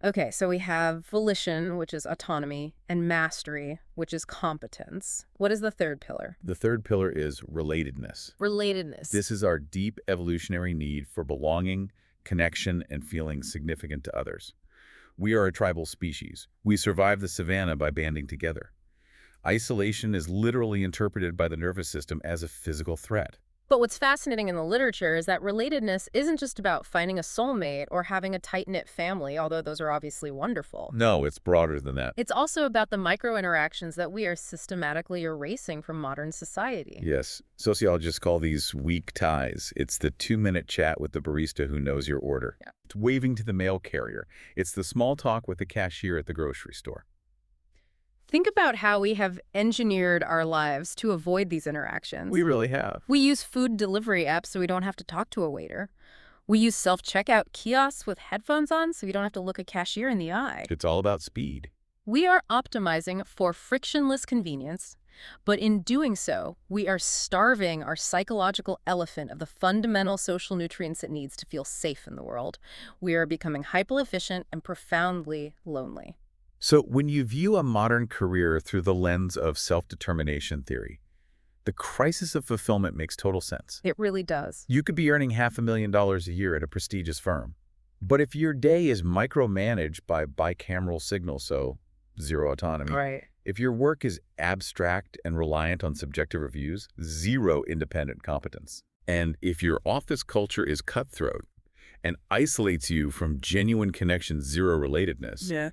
Okay, so we have volition, which is autonomy, and mastery, which is competence. What is the third pillar? The third pillar is relatedness. Relatedness. This is our deep evolutionary need for belonging, connection, and feeling significant to others. We are a tribal species. We survive the savannah by banding together. Isolation is literally interpreted by the nervous system as a physical threat. But what's fascinating in the literature is that relatedness isn't just about finding a soulmate or having a tight-knit family, although those are obviously wonderful. No, it's broader than that. It's also about the micro-interactions that we are systematically erasing from modern society. Yes. Sociologists call these weak ties. It's the 2-minute chat with the barista who knows your order. Yeah. It's waving to the mail carrier. It's the small talk with the cashier at the grocery store. Think about how we have engineered our lives to avoid these interactions. We really have. We use food delivery apps so we don't have to talk to a waiter. We use self-checkout kiosks with headphones on so we don't have to look a cashier in the eye. It's all about speed. We are optimizing for frictionless convenience, But in doing so, we are starving our psychological elephant of the fundamental social nutrients it needs to feel safe in the world. We are becoming hyper-efficient and profoundly lonely. So when you view a modern career through the lens of self-determination theory, the crisis of fulfillment makes total sense. It really does. You could be earning $500,000 a year at a prestigious firm. But if your day is micromanaged by bicameral signals, so zero autonomy, Right. if your work is abstract and reliant on subjective reviews, zero independent competence. And if your office culture is cutthroat and isolates you from genuine connection, zero relatedness,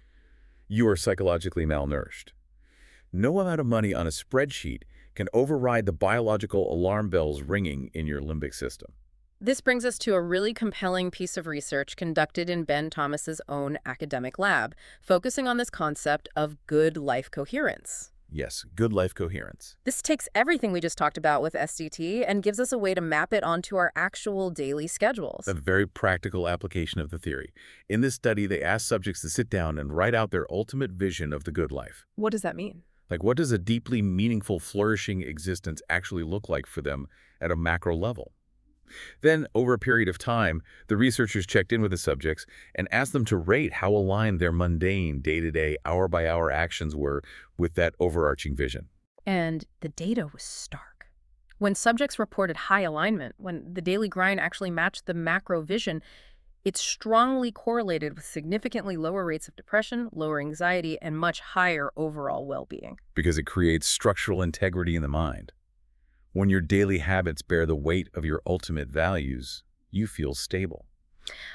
you are psychologically malnourished. No amount of money on a spreadsheet can override the biological alarm bells ringing in your limbic system. This brings us to a really compelling piece of research conducted in Ben Thomas's own academic lab, focusing on this concept of good life coherence. Yes, good life coherence. This takes everything we just talked about with SDT and gives us a way to map it onto our actual daily schedules. A very practical application of the theory. In this study, they asked subjects to sit down and write out their ultimate vision of the good life. What does that mean? Like, what does a deeply meaningful, flourishing existence actually look like for them at a macro level? Then, over a period of time, the researchers checked in with the subjects and asked them to rate how aligned their mundane, day-to-day, hour-by-hour actions were with that overarching vision. And the data was stark. When subjects reported high alignment, when the daily grind actually matched the macro vision, it strongly correlated with significantly lower rates of depression, lower anxiety, and much higher overall well-being. Because it creates structural integrity in the mind. When your daily habits bear the weight of your ultimate values, you feel stable.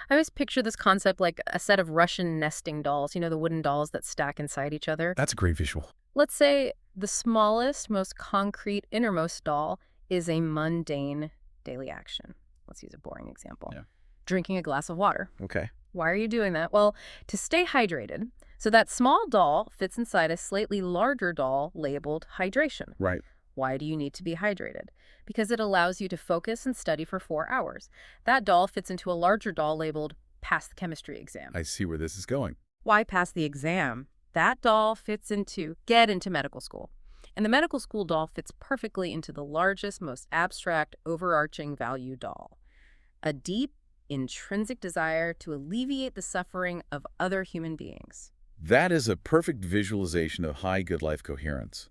I always picture this concept like a set of Russian nesting dolls, you know, the wooden dolls that stack inside each other. That's a great visual. Let's say the smallest, most concrete, innermost doll is a mundane daily action. Let's use a boring example. Yeah. Drinking a glass of water. Okay. Why are you doing that? Well, to stay hydrated. So that small doll fits inside a slightly larger doll labeled hydration. Right. Why do you need to be hydrated? Because it allows you to focus and study for 4 hours. That doll fits into a larger doll labeled pass the chemistry exam. I see where this is going. Why pass the exam? That doll fits into get into medical school. And the medical school doll fits perfectly into the largest, most abstract, overarching value doll. A deep, intrinsic desire to alleviate the suffering of other human beings. That is a perfect visualization of high good life coherence.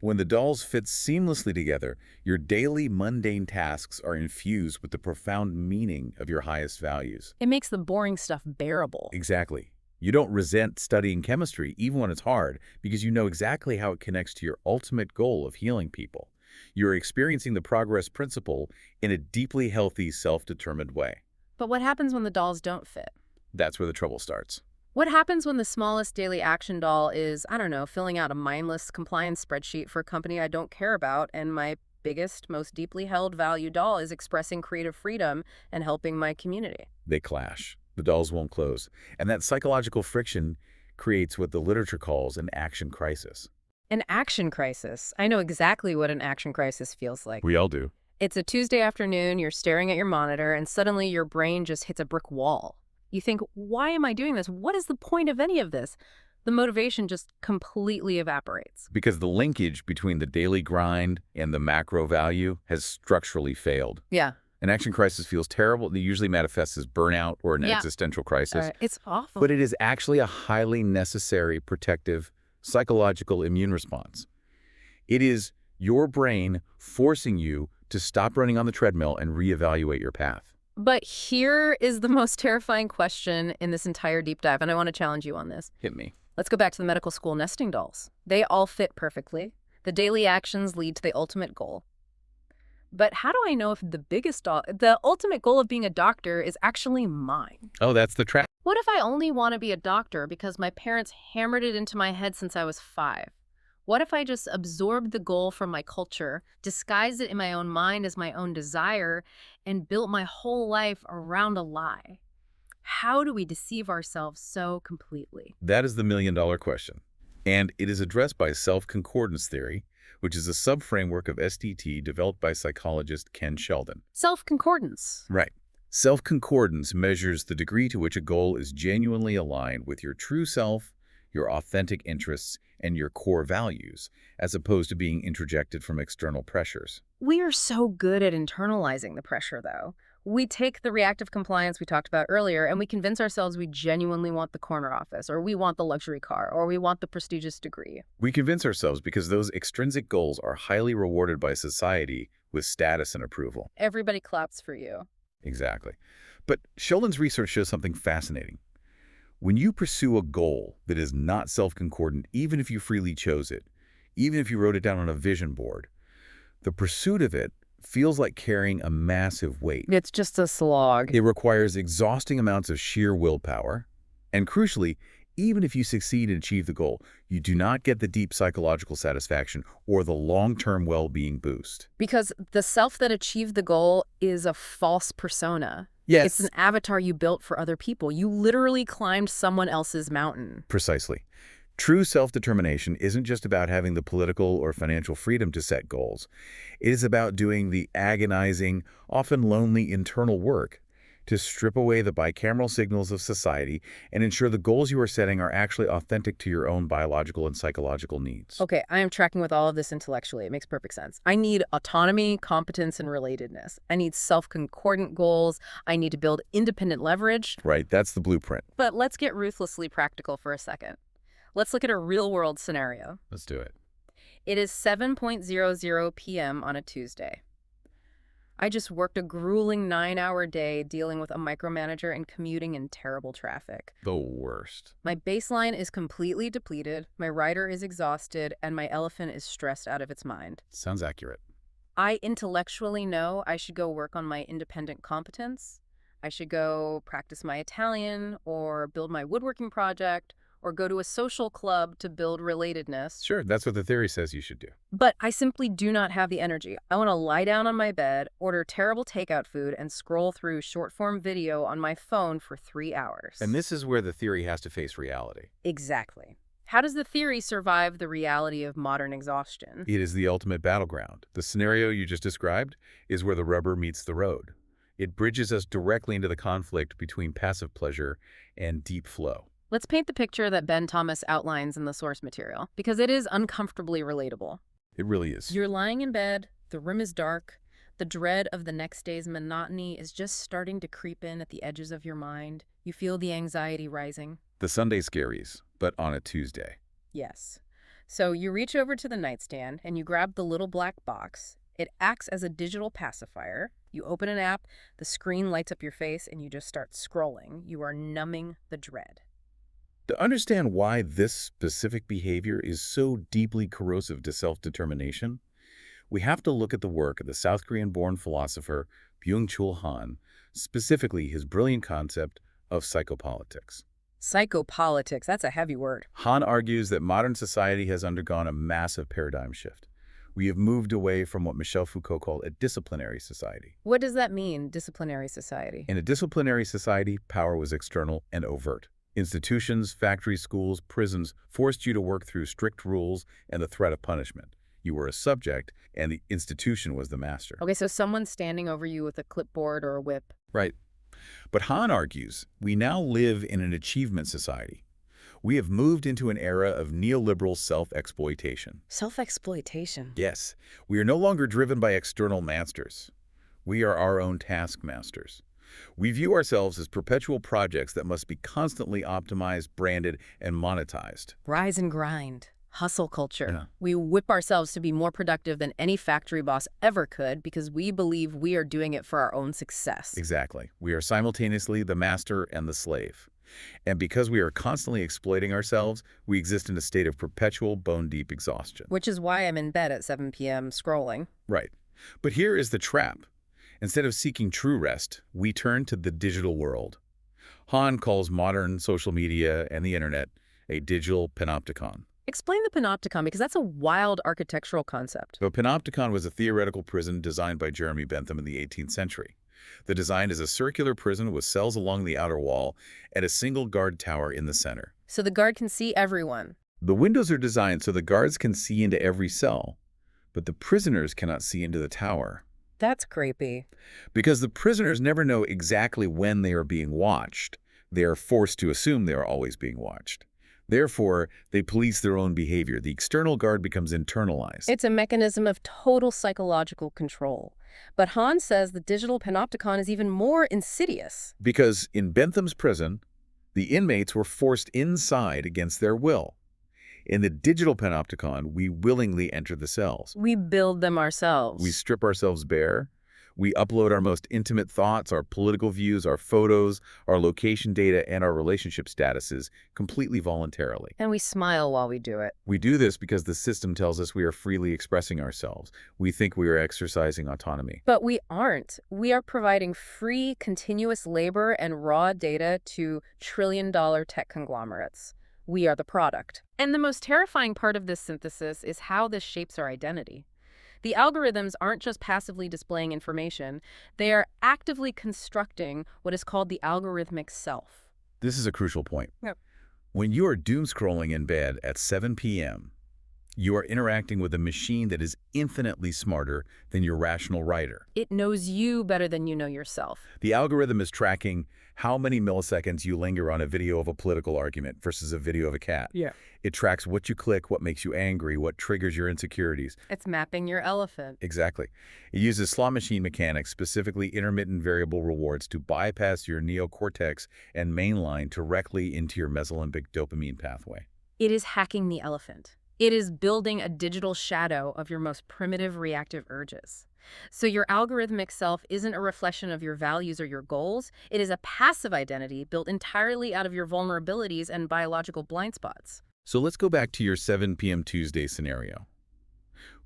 When the dolls fit seamlessly together, your daily mundane tasks are infused with the profound meaning of your highest values. It makes the boring stuff bearable. Exactly. You don't resent studying chemistry, even when it's hard, because you know exactly how it connects to your ultimate goal of healing people. You're experiencing the progress principle in a deeply healthy, self-determined way. But what happens when the dolls don't fit? That's where the trouble starts. What happens when the smallest daily action doll is, I don't know, filling out a mindless compliance spreadsheet for a company I don't care about, and my biggest, most deeply held value doll is expressing creative freedom and helping my community? They clash. The dolls won't close. And that psychological friction creates what the literature calls an action crisis. An action crisis. I know exactly what an action crisis feels like. We all do. It's a Tuesday afternoon, you're staring at your monitor, and suddenly your brain just hits a brick wall. You think, why am I doing this? What is the point of any of this? The motivation just completely evaporates. Because the linkage between the daily grind and the macro value has structurally failed. Yeah. An action crisis feels terrible. It usually manifests as burnout or an existential crisis. It's awful. But it is actually a highly necessary protective psychological immune response. It is your brain forcing you to stop running on the treadmill and reevaluate your path. But here is the most terrifying question in this entire deep dive, and I want to challenge you on this. Hit me. Let's go back to the medical school nesting dolls. They all fit perfectly. The daily actions lead to the ultimate goal. But how do I know if the ultimate goal of being a doctor is actually mine? Oh, that's the trap. What if I only want to be a doctor because my parents hammered it into my head since I was 5? What if I just absorbed the goal from my culture, disguised it in my own mind as my own desire, and built my whole life around a lie? How do we deceive ourselves so completely? That is the million-dollar question. And it is addressed by self-concordance theory, which is a sub-framework of SDT developed by psychologist Ken Sheldon. Self-concordance. Right. Self-concordance measures the degree to which a goal is genuinely aligned with your true self, your authentic interests, and your core values, as opposed to being interjected from external pressures. We are so good at internalizing the pressure, though. We take the reactive compliance we talked about earlier, and we convince ourselves we genuinely want the corner office, or we want the luxury car, or we want the prestigious degree. We convince ourselves because those extrinsic goals are highly rewarded by society with status and approval. Everybody claps for you. Exactly. But Sheldon's research shows something fascinating. When you pursue a goal that is not self-concordant, even if you freely chose it, even if you wrote it down on a vision board, the pursuit of it feels like carrying a massive weight. It's just a slog. It requires exhausting amounts of sheer willpower. And crucially, even if you succeed and achieve the goal, you do not get the deep psychological satisfaction or the long-term well-being boost. Because the self that achieved the goal is a false persona. Yes. It's an avatar you built for other people. You literally climbed someone else's mountain. Precisely. True self-determination isn't just about having the political or financial freedom to set goals. It is about doing the agonizing, often lonely internal work to strip away the bicameral signals of society and ensure the goals you are setting are actually authentic to your own biological and psychological needs. Okay, I am tracking with all of this intellectually. It makes perfect sense. I need autonomy, competence, and relatedness. I need self-concordant goals. I need to build independent leverage. Right, that's the blueprint. But let's get ruthlessly practical for a second. Let's look at a real-world scenario. Let's do it. It is 7:00 p.m. on a Tuesday. I just worked a grueling 9-hour day dealing with a micromanager and commuting in terrible traffic. The worst. My baseline is completely depleted, my rider is exhausted, and my elephant is stressed out of its mind. Sounds accurate. I intellectually know I should go work on my independent competence. I should go practice my Italian, or build my woodworking project, or go to a social club to build relatedness. Sure, that's what the theory says you should do. But I simply do not have the energy. I want to lie down on my bed, order terrible takeout food, and scroll through short-form video on my phone for 3 hours. And this is where the theory has to face reality. Exactly. How does the theory survive the reality of modern exhaustion? It is the ultimate battleground. The scenario you just described is where the rubber meets the road. It bridges us directly into the conflict between passive pleasure and deep flow. Let's paint the picture that Ben Thomas outlines in the source material, because it is uncomfortably relatable. It really is. You're lying in bed, the room is dark, the dread of the next day's monotony is just starting to creep in at the edges of your mind. You feel the anxiety rising. The Sunday scaries, but on a Tuesday. Yes. So you reach over to the nightstand and you grab the little black box. It acts as a digital pacifier. You open an app, the screen lights up your face, and you just start scrolling. You are numbing the dread. To understand why this specific behavior is so deeply corrosive to self-determination, we have to look at the work of the South Korean-born philosopher Byung-Chul Han, specifically his brilliant concept of psychopolitics. Psychopolitics, that's a heavy word. Han argues that modern society has undergone a massive paradigm shift. We have moved away from what Michel Foucault called a disciplinary society. What does that mean, disciplinary society? In a disciplinary society, power was external and overt. Institutions, factories, schools, prisons forced you to work through strict rules and the threat of punishment. You were a subject, and the institution was the master. Okay, so someone's standing over you with a clipboard or a whip. Right. But Han argues we now live in an achievement society. We have moved into an era of neoliberal self-exploitation. Self-exploitation? Yes, we are no longer driven by external masters. We are our own taskmasters. We view ourselves as perpetual projects that must be constantly optimized, branded, and monetized. Rise and grind. Hustle culture. Yeah. We whip ourselves to be more productive than any factory boss ever could because we believe we are doing it for our own success. Exactly. We are simultaneously the master and the slave. And because we are constantly exploiting ourselves, we exist in a state of perpetual bone-deep exhaustion. Which is why I'm in bed at 7 p.m. scrolling. Right. But here is the trap. Instead of seeking true rest, we turn to the digital world. Han calls modern social media and the internet a digital panopticon. Explain the panopticon, because that's a wild architectural concept. So a panopticon was a theoretical prison designed by Jeremy Bentham in the 18th century. The design is a circular prison with cells along the outer wall and a single guard tower in the center. So the guard can see everyone. The windows are designed so the guards can see into every cell, but the prisoners cannot see into the tower. That's creepy. Because the prisoners never know exactly when they are being watched. They are forced to assume they are always being watched. Therefore, they police their own behavior. The external guard becomes internalized. It's a mechanism of total psychological control. But Hahn says the digital panopticon is even more insidious. Because in Bentham's prison, the inmates were forced inside against their will. In the digital panopticon, we willingly enter the cells. We build them ourselves. We strip ourselves bare. We upload our most intimate thoughts, our political views, our photos, our location data, and our relationship statuses completely voluntarily. And we smile while we do it. We do this because the system tells us we are freely expressing ourselves. We think we are exercising autonomy. But we aren't. We are providing free, continuous labor and raw data to trillion-dollar tech conglomerates. We are the product. And the most terrifying part of this synthesis is how this shapes our identity. The algorithms aren't just passively displaying information, they are actively constructing what is called the algorithmic self. This is a crucial point. Yep. When you are doom scrolling in bed at 7 p.m., you are interacting with a machine that is infinitely smarter than your rational writer. It knows you better than you know yourself. The algorithm is tracking how many milliseconds you linger on a video of a political argument versus a video of a cat. Yeah. It tracks what you click, what makes you angry, what triggers your insecurities. It's mapping your elephant. Exactly. It uses slot machine mechanics, specifically intermittent variable rewards, to bypass your neocortex and mainline directly into your mesolimbic dopamine pathway. It is hacking the elephant. It is building a digital shadow of your most primitive reactive urges. So your algorithmic self isn't a reflection of your values or your goals. It is a passive identity built entirely out of your vulnerabilities and biological blind spots. So let's go back to your 7 p.m. Tuesday scenario.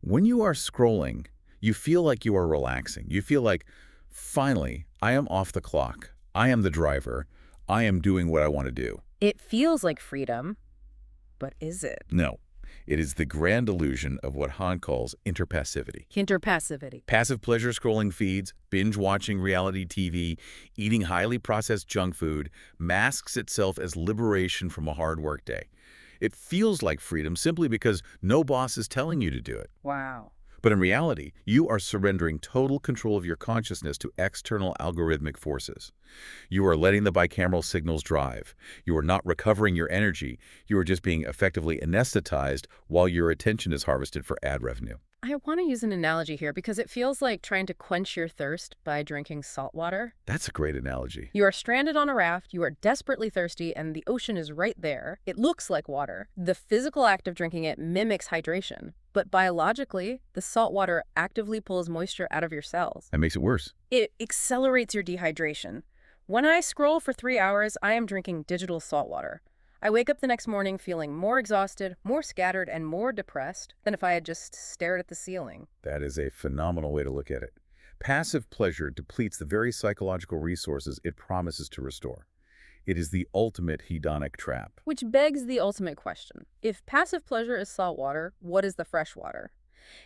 When you are scrolling, you feel like you are relaxing. You feel like, finally, I am off the clock. I am the driver. I am doing what I want to do. It feels like freedom, but is it? No. It is the grand illusion of what Hahn calls interpassivity. Interpassivity. Passive pleasure scrolling feeds, binge-watching reality TV, eating highly processed junk food masks itself as liberation from a hard workday. It feels like freedom simply because no boss is telling you to do it. Wow. But in reality, you are surrendering total control of your consciousness to external algorithmic forces. You are letting the bicameral signals drive. You are not recovering your energy. You are just being effectively anesthetized while your attention is harvested for ad revenue. I want to use an analogy here because it feels like trying to quench your thirst by drinking salt water. That's a great analogy. You are stranded on a raft, you are desperately thirsty, and the ocean is right there. It looks like water. The physical act of drinking it mimics hydration. But biologically, the salt water actively pulls moisture out of your cells. That makes it worse. It accelerates your dehydration. When I scroll for 3 hours, I am drinking digital salt water. I wake up the next morning feeling more exhausted, more scattered, and more depressed than if I had just stared at the ceiling. That is a phenomenal way to look at it. Passive pleasure depletes the very psychological resources it promises to restore. It is the ultimate hedonic trap. Which begs the ultimate question. If passive pleasure is salt water, what is the fresh water?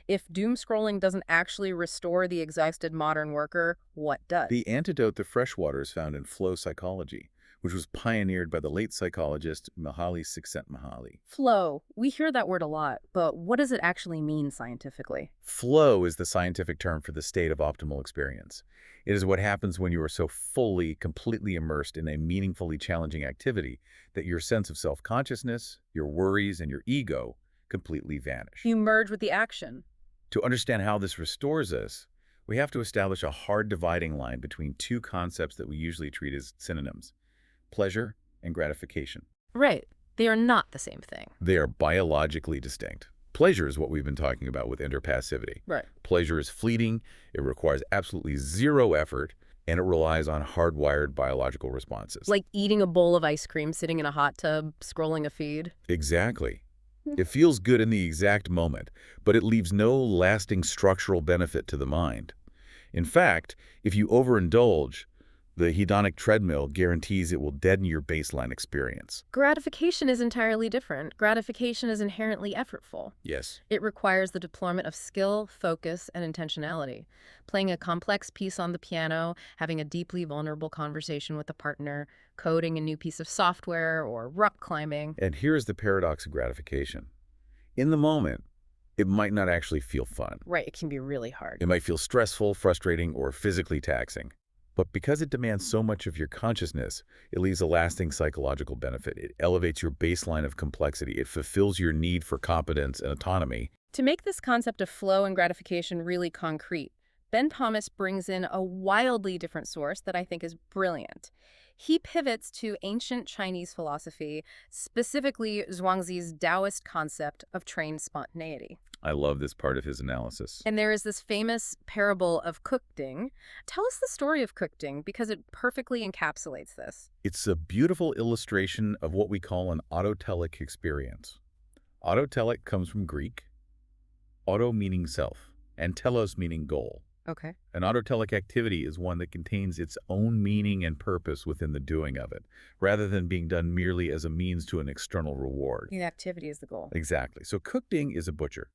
If doom scrolling doesn't actually restore the exhausted modern worker, what does? The antidote to fresh water is found in flow psychology, which was pioneered by the late psychologist Mihaly Csikszentmihalyi. Flow. We hear that word a lot, but what does it actually mean scientifically? Flow is the scientific term for the state of optimal experience. It is what happens when you are so fully, completely immersed in a meaningfully challenging activity that your sense of self-consciousness, your worries, and your ego completely vanish. You merge with the action. To understand how this restores us, we have to establish a hard dividing line between two concepts that we usually treat as synonyms: pleasure and gratification. Right. They are not the same thing. They are biologically distinct. Pleasure is what we've been talking about with interpassivity. Right. Pleasure is fleeting, it requires absolutely zero effort, and it relies on hardwired biological responses. Like eating a bowl of ice cream, sitting in a hot tub, scrolling a feed. Exactly. It feels good in the exact moment, but it leaves no lasting structural benefit to the mind. In fact, if you overindulge, the hedonic treadmill guarantees it will deaden your baseline experience. Gratification is entirely different. Gratification is inherently effortful. Yes. It requires the deployment of skill, focus, and intentionality. Playing a complex piece on the piano, having a deeply vulnerable conversation with a partner, coding a new piece of software, or rock climbing. And here's the paradox of gratification. In the moment, it might not actually feel fun. Right, it can be really hard. It might feel stressful, frustrating, or physically taxing. But because it demands so much of your consciousness, it leaves a lasting psychological benefit. It elevates your baseline of complexity. It fulfills your need for competence and autonomy. To make this concept of flow and gratification really concrete, Ben Thomas brings in a wildly different source that I think is brilliant. He pivots to ancient Chinese philosophy, specifically Zhuangzi's Taoist concept of trained spontaneity. I love this part of his analysis. And there is this famous parable of Cookding. Tell us the story of Cookding because it perfectly encapsulates this. It's a beautiful illustration of what we call an autotelic experience. Autotelic comes from Greek, auto meaning self, and telos meaning goal. Okay. An autotelic activity is one that contains its own meaning and purpose within the doing of it, rather than being done merely as a means to an external reward. The activity is the goal. Exactly. So Cookding is a butcher.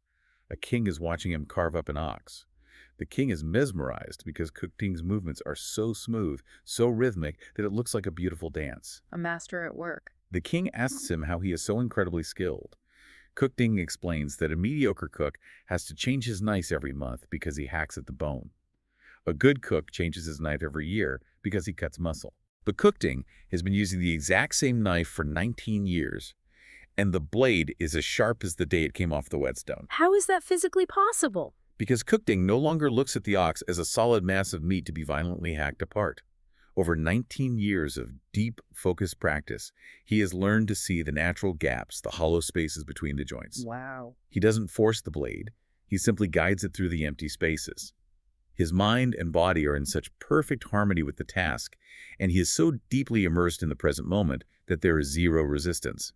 A king is watching him carve up an ox. The king is mesmerized because Cookding's movements are so smooth, so rhythmic, that it looks like a beautiful dance. A master at work. The king asks him how he is so incredibly skilled. Cookding explains that a mediocre cook has to change his knife every month because he hacks at the bone. A good cook changes his knife every year because he cuts muscle. But Cookding has been using the exact same knife for 19 years, and the blade is as sharp as the day it came off the whetstone. How is that physically possible? Because Cookding no longer looks at the ox as a solid mass of meat to be violently hacked apart. Over 19 years of deep, focused practice, he has learned to see the natural gaps, the hollow spaces between the joints. Wow. He doesn't force the blade. He simply guides it through the empty spaces. His mind and body are in such perfect harmony with the task, and he is so deeply immersed in the present moment that there is zero resistance.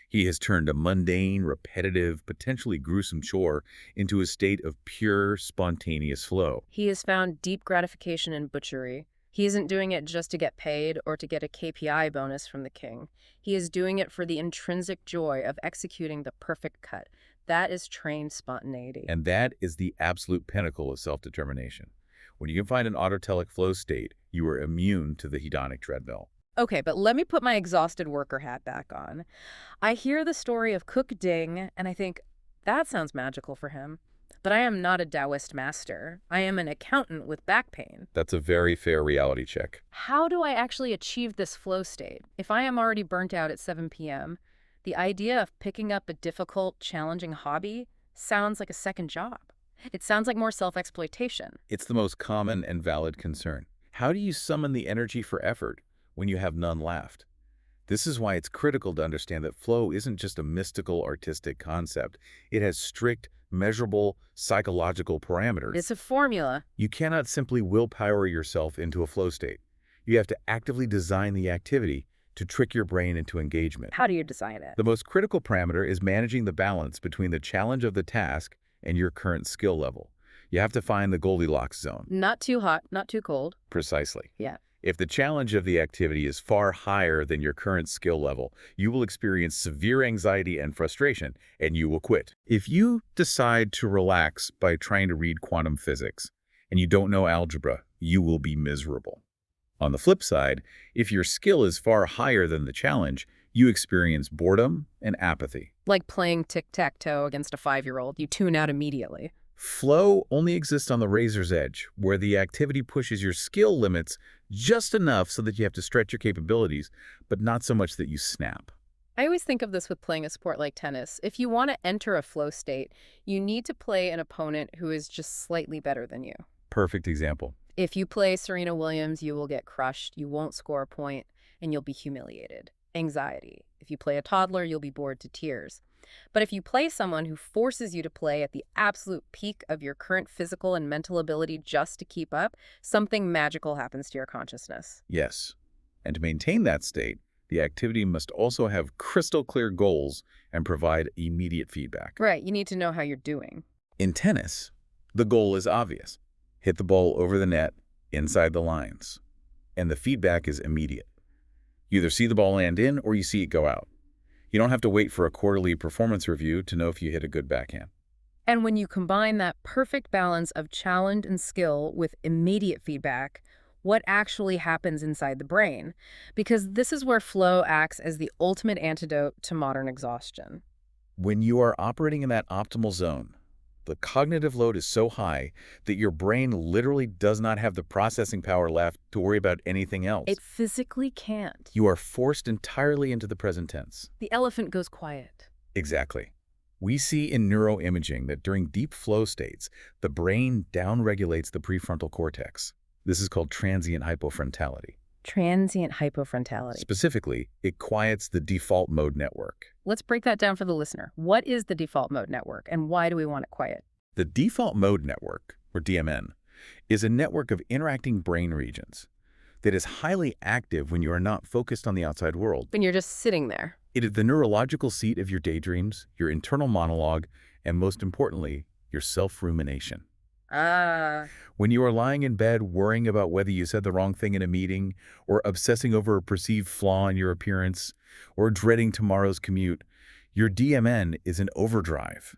He has turned a mundane, repetitive, potentially gruesome chore into a state of pure, spontaneous flow. He has found deep gratification in butchery. He isn't doing it just to get paid or to get a KPI bonus from the king. He is doing it for the intrinsic joy of executing the perfect cut. That is trained spontaneity. And that is the absolute pinnacle of self-determination. When you can find an autotelic flow state, you are immune to the hedonic treadmill. Okay, but let me put my exhausted worker hat back on. I hear the story of Cookding, and I think, that sounds magical for him. But I am not a Taoist master. I am an accountant with back pain. That's a very fair reality check. How do I actually achieve this flow state? If I am already burnt out at 7 p.m., the idea of picking up a difficult, challenging hobby sounds like a second job. It sounds like more self-exploitation. It's the most common and valid concern. How do you summon the energy for effort when you have none left? This is why it's critical to understand that flow isn't just a mystical, artistic concept. It has strict, measurable, psychological parameters. It's a formula. You cannot simply willpower yourself into a flow state. You have to actively design the activity to trick your brain into engagement. How do you design it? The most critical parameter is managing the balance between the challenge of the task and your current skill level. You have to find the Goldilocks zone. Not too hot, not too cold. Precisely. Yeah. If the challenge of the activity is far higher than your current skill level, you will experience severe anxiety and frustration, and you will quit. If you decide to relax by trying to read quantum physics, and you don't know algebra, you will be miserable. On the flip side, if your skill is far higher than the challenge, you experience boredom and apathy. Like playing tic-tac-toe against a 5-year-old, you tune out immediately. Flow only exists on the razor's edge, where the activity pushes your skill limits just enough so that you have to stretch your capabilities, but not so much that you snap. I always think of this with playing a sport like tennis. If you want to enter a flow state, you need to play an opponent who is just slightly better than you. Perfect example. If you play Serena Williams, you will get crushed, you won't score a point, and you'll be humiliated. Anxiety. If you play a toddler, you'll be bored to tears. But if you play someone who forces you to play at the absolute peak of your current physical and mental ability just to keep up, something magical happens to your consciousness. Yes. And to maintain that state, the activity must also have crystal clear goals and provide immediate feedback. Right, you need to know how you're doing. In tennis, the goal is obvious. Hit the ball over the net, inside the lines. And the feedback is immediate. You either see the ball land in or you see it go out. You don't have to wait for a quarterly performance review to know if you hit a good backhand. And when you combine that perfect balance of challenge and skill with immediate feedback, what actually happens inside the brain? Because this is where flow acts as the ultimate antidote to modern exhaustion. When you are operating in that optimal zone, The cognitive load is so high that your brain literally does not have the processing power left to worry about anything else. It physically can't. You are forced entirely into the present tense. The elephant goes quiet. Exactly. We see in neuroimaging that during deep flow states, the brain downregulates the prefrontal cortex. This is called transient hypofrontality. Transient hypofrontality. Specifically, it quiets the default mode network. Let's break that down for the listener. What is the default mode network, and why do we want it quiet? The default mode network, or DMN, is a network of interacting brain regions that is highly active when you are not focused on the outside world. When you're just sitting there. It is the neurological seat of your daydreams, your internal monologue, and most importantly, your self-rumination. When you are lying in bed worrying about whether you said the wrong thing in a meeting, or obsessing over a perceived flaw in your appearance, or dreading tomorrow's commute, your DMN is in overdrive.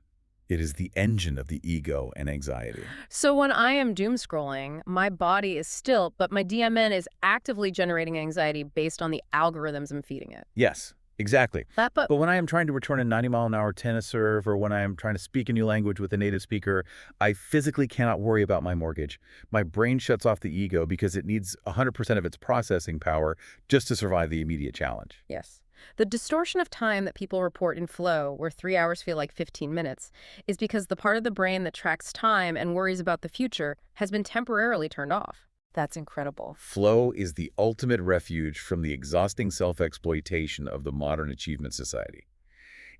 It is the engine of the ego and anxiety. So when I am doom scrolling, my body is still, but my DMN is actively generating anxiety based on the algorithms I'm feeding it. Yes, exactly. But But when I am trying to return a 90-mile-an-hour tennis serve, or when I am trying to speak a new language with a native speaker, I physically cannot worry about my mortgage. My brain shuts off the ego because it needs 100% of its processing power just to survive the immediate challenge. yes. The distortion of time that people report in flow, where 3 hours feel like 15 minutes, is because the part of the brain that tracks time and worries about the future has been temporarily turned off. That's incredible. Flow is the ultimate refuge from the exhausting self-exploitation of the modern achievement society.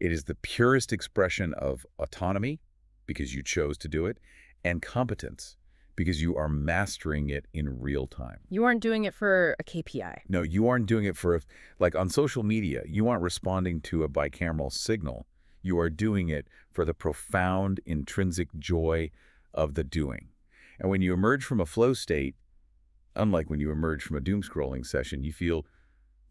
It is the purest expression of autonomy, because you chose to do it, and competence, because you are mastering it in real time. You aren't doing it for a KPI. No, you aren't doing it for, like on social media, you aren't responding to a bicameral signal. You are doing it for the profound intrinsic joy of the doing. And when you emerge from a flow state, unlike when you emerge from a doom scrolling session, you feel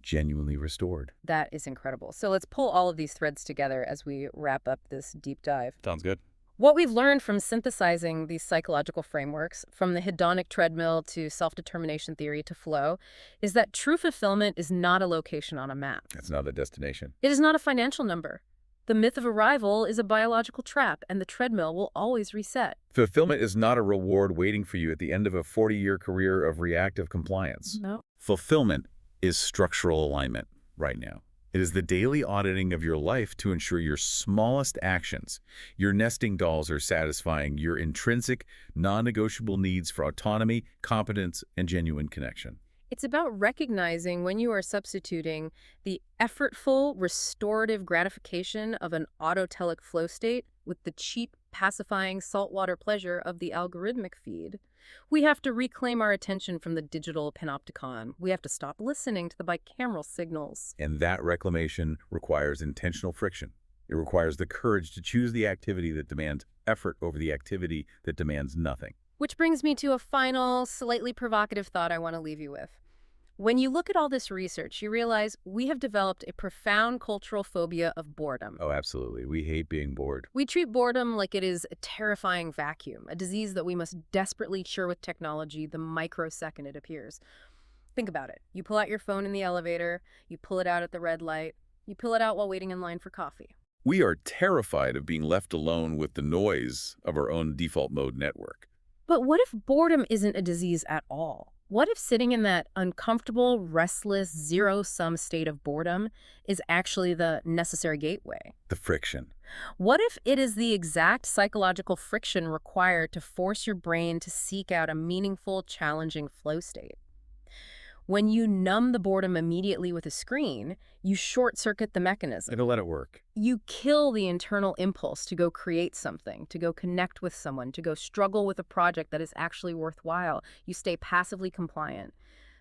genuinely restored. That is incredible. So let's pull all of these threads together as we wrap up this deep dive. Sounds good. What we've learned from synthesizing these psychological frameworks, from the hedonic treadmill to self-determination theory to flow, is that true fulfillment is not a location on a map. That's not a destination. It is not a financial number. The myth of arrival is a biological trap, and the treadmill will always reset. Fulfillment is not a reward waiting for you at the end of a 40-year career of reactive compliance. No. Fulfillment is structural alignment right now. It is the daily auditing of your life to ensure your smallest actions, your nesting dolls, are satisfying your intrinsic, non-negotiable needs for autonomy, competence, and genuine connection. It's about recognizing when you are substituting the effortful, restorative gratification of an autotelic flow state with the cheap, pacifying saltwater pleasure of the algorithmic feed. We have to reclaim our attention from the digital panopticon. We have to stop listening to the bicameral signals. And that reclamation requires intentional friction. It requires the courage to choose the activity that demands effort over the activity that demands nothing. Which brings me to a final, slightly provocative thought I want to leave you with. When you look at all this research, you realize we have developed a profound cultural phobia of boredom. Oh, absolutely. We hate being bored. We treat boredom like it is a terrifying vacuum, a disease that we must desperately cure with technology the microsecond it appears. Think about it. You pull out your phone in the elevator, you pull it out at the red light, you pull it out while waiting in line for coffee. We are terrified of being left alone with the noise of our own default mode network. But what if boredom isn't a disease at all? What if sitting in that uncomfortable, restless, zero-sum state of boredom is actually the necessary gateway? The friction. What if it is the exact psychological friction required to force your brain to seek out a meaningful, challenging flow state? When you numb the boredom immediately with a screen, you short-circuit the mechanism. It'll let it work. You kill the internal impulse to go create something, to go connect with someone, to go struggle with a project that is actually worthwhile. You stay passively compliant.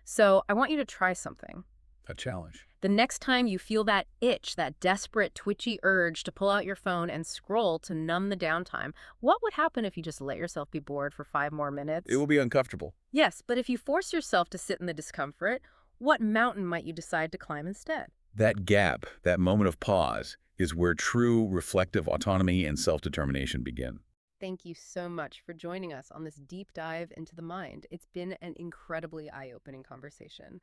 So I want you to try something. A challenge. The next time you feel that itch, that desperate, twitchy urge to pull out your phone and scroll to numb the downtime, what would happen if you just let yourself be bored for 5 more minutes? It will be uncomfortable. Yes, but if you force yourself to sit in the discomfort, what mountain might you decide to climb instead? That gap, that moment of pause, is where true reflective autonomy and self-determination begin. Thank you so much for joining us on this deep dive into the mind. It's been an incredibly eye-opening conversation.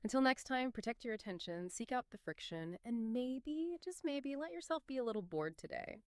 Until next time, protect your attention, seek out the friction, and maybe, just maybe, let yourself be a little bored today.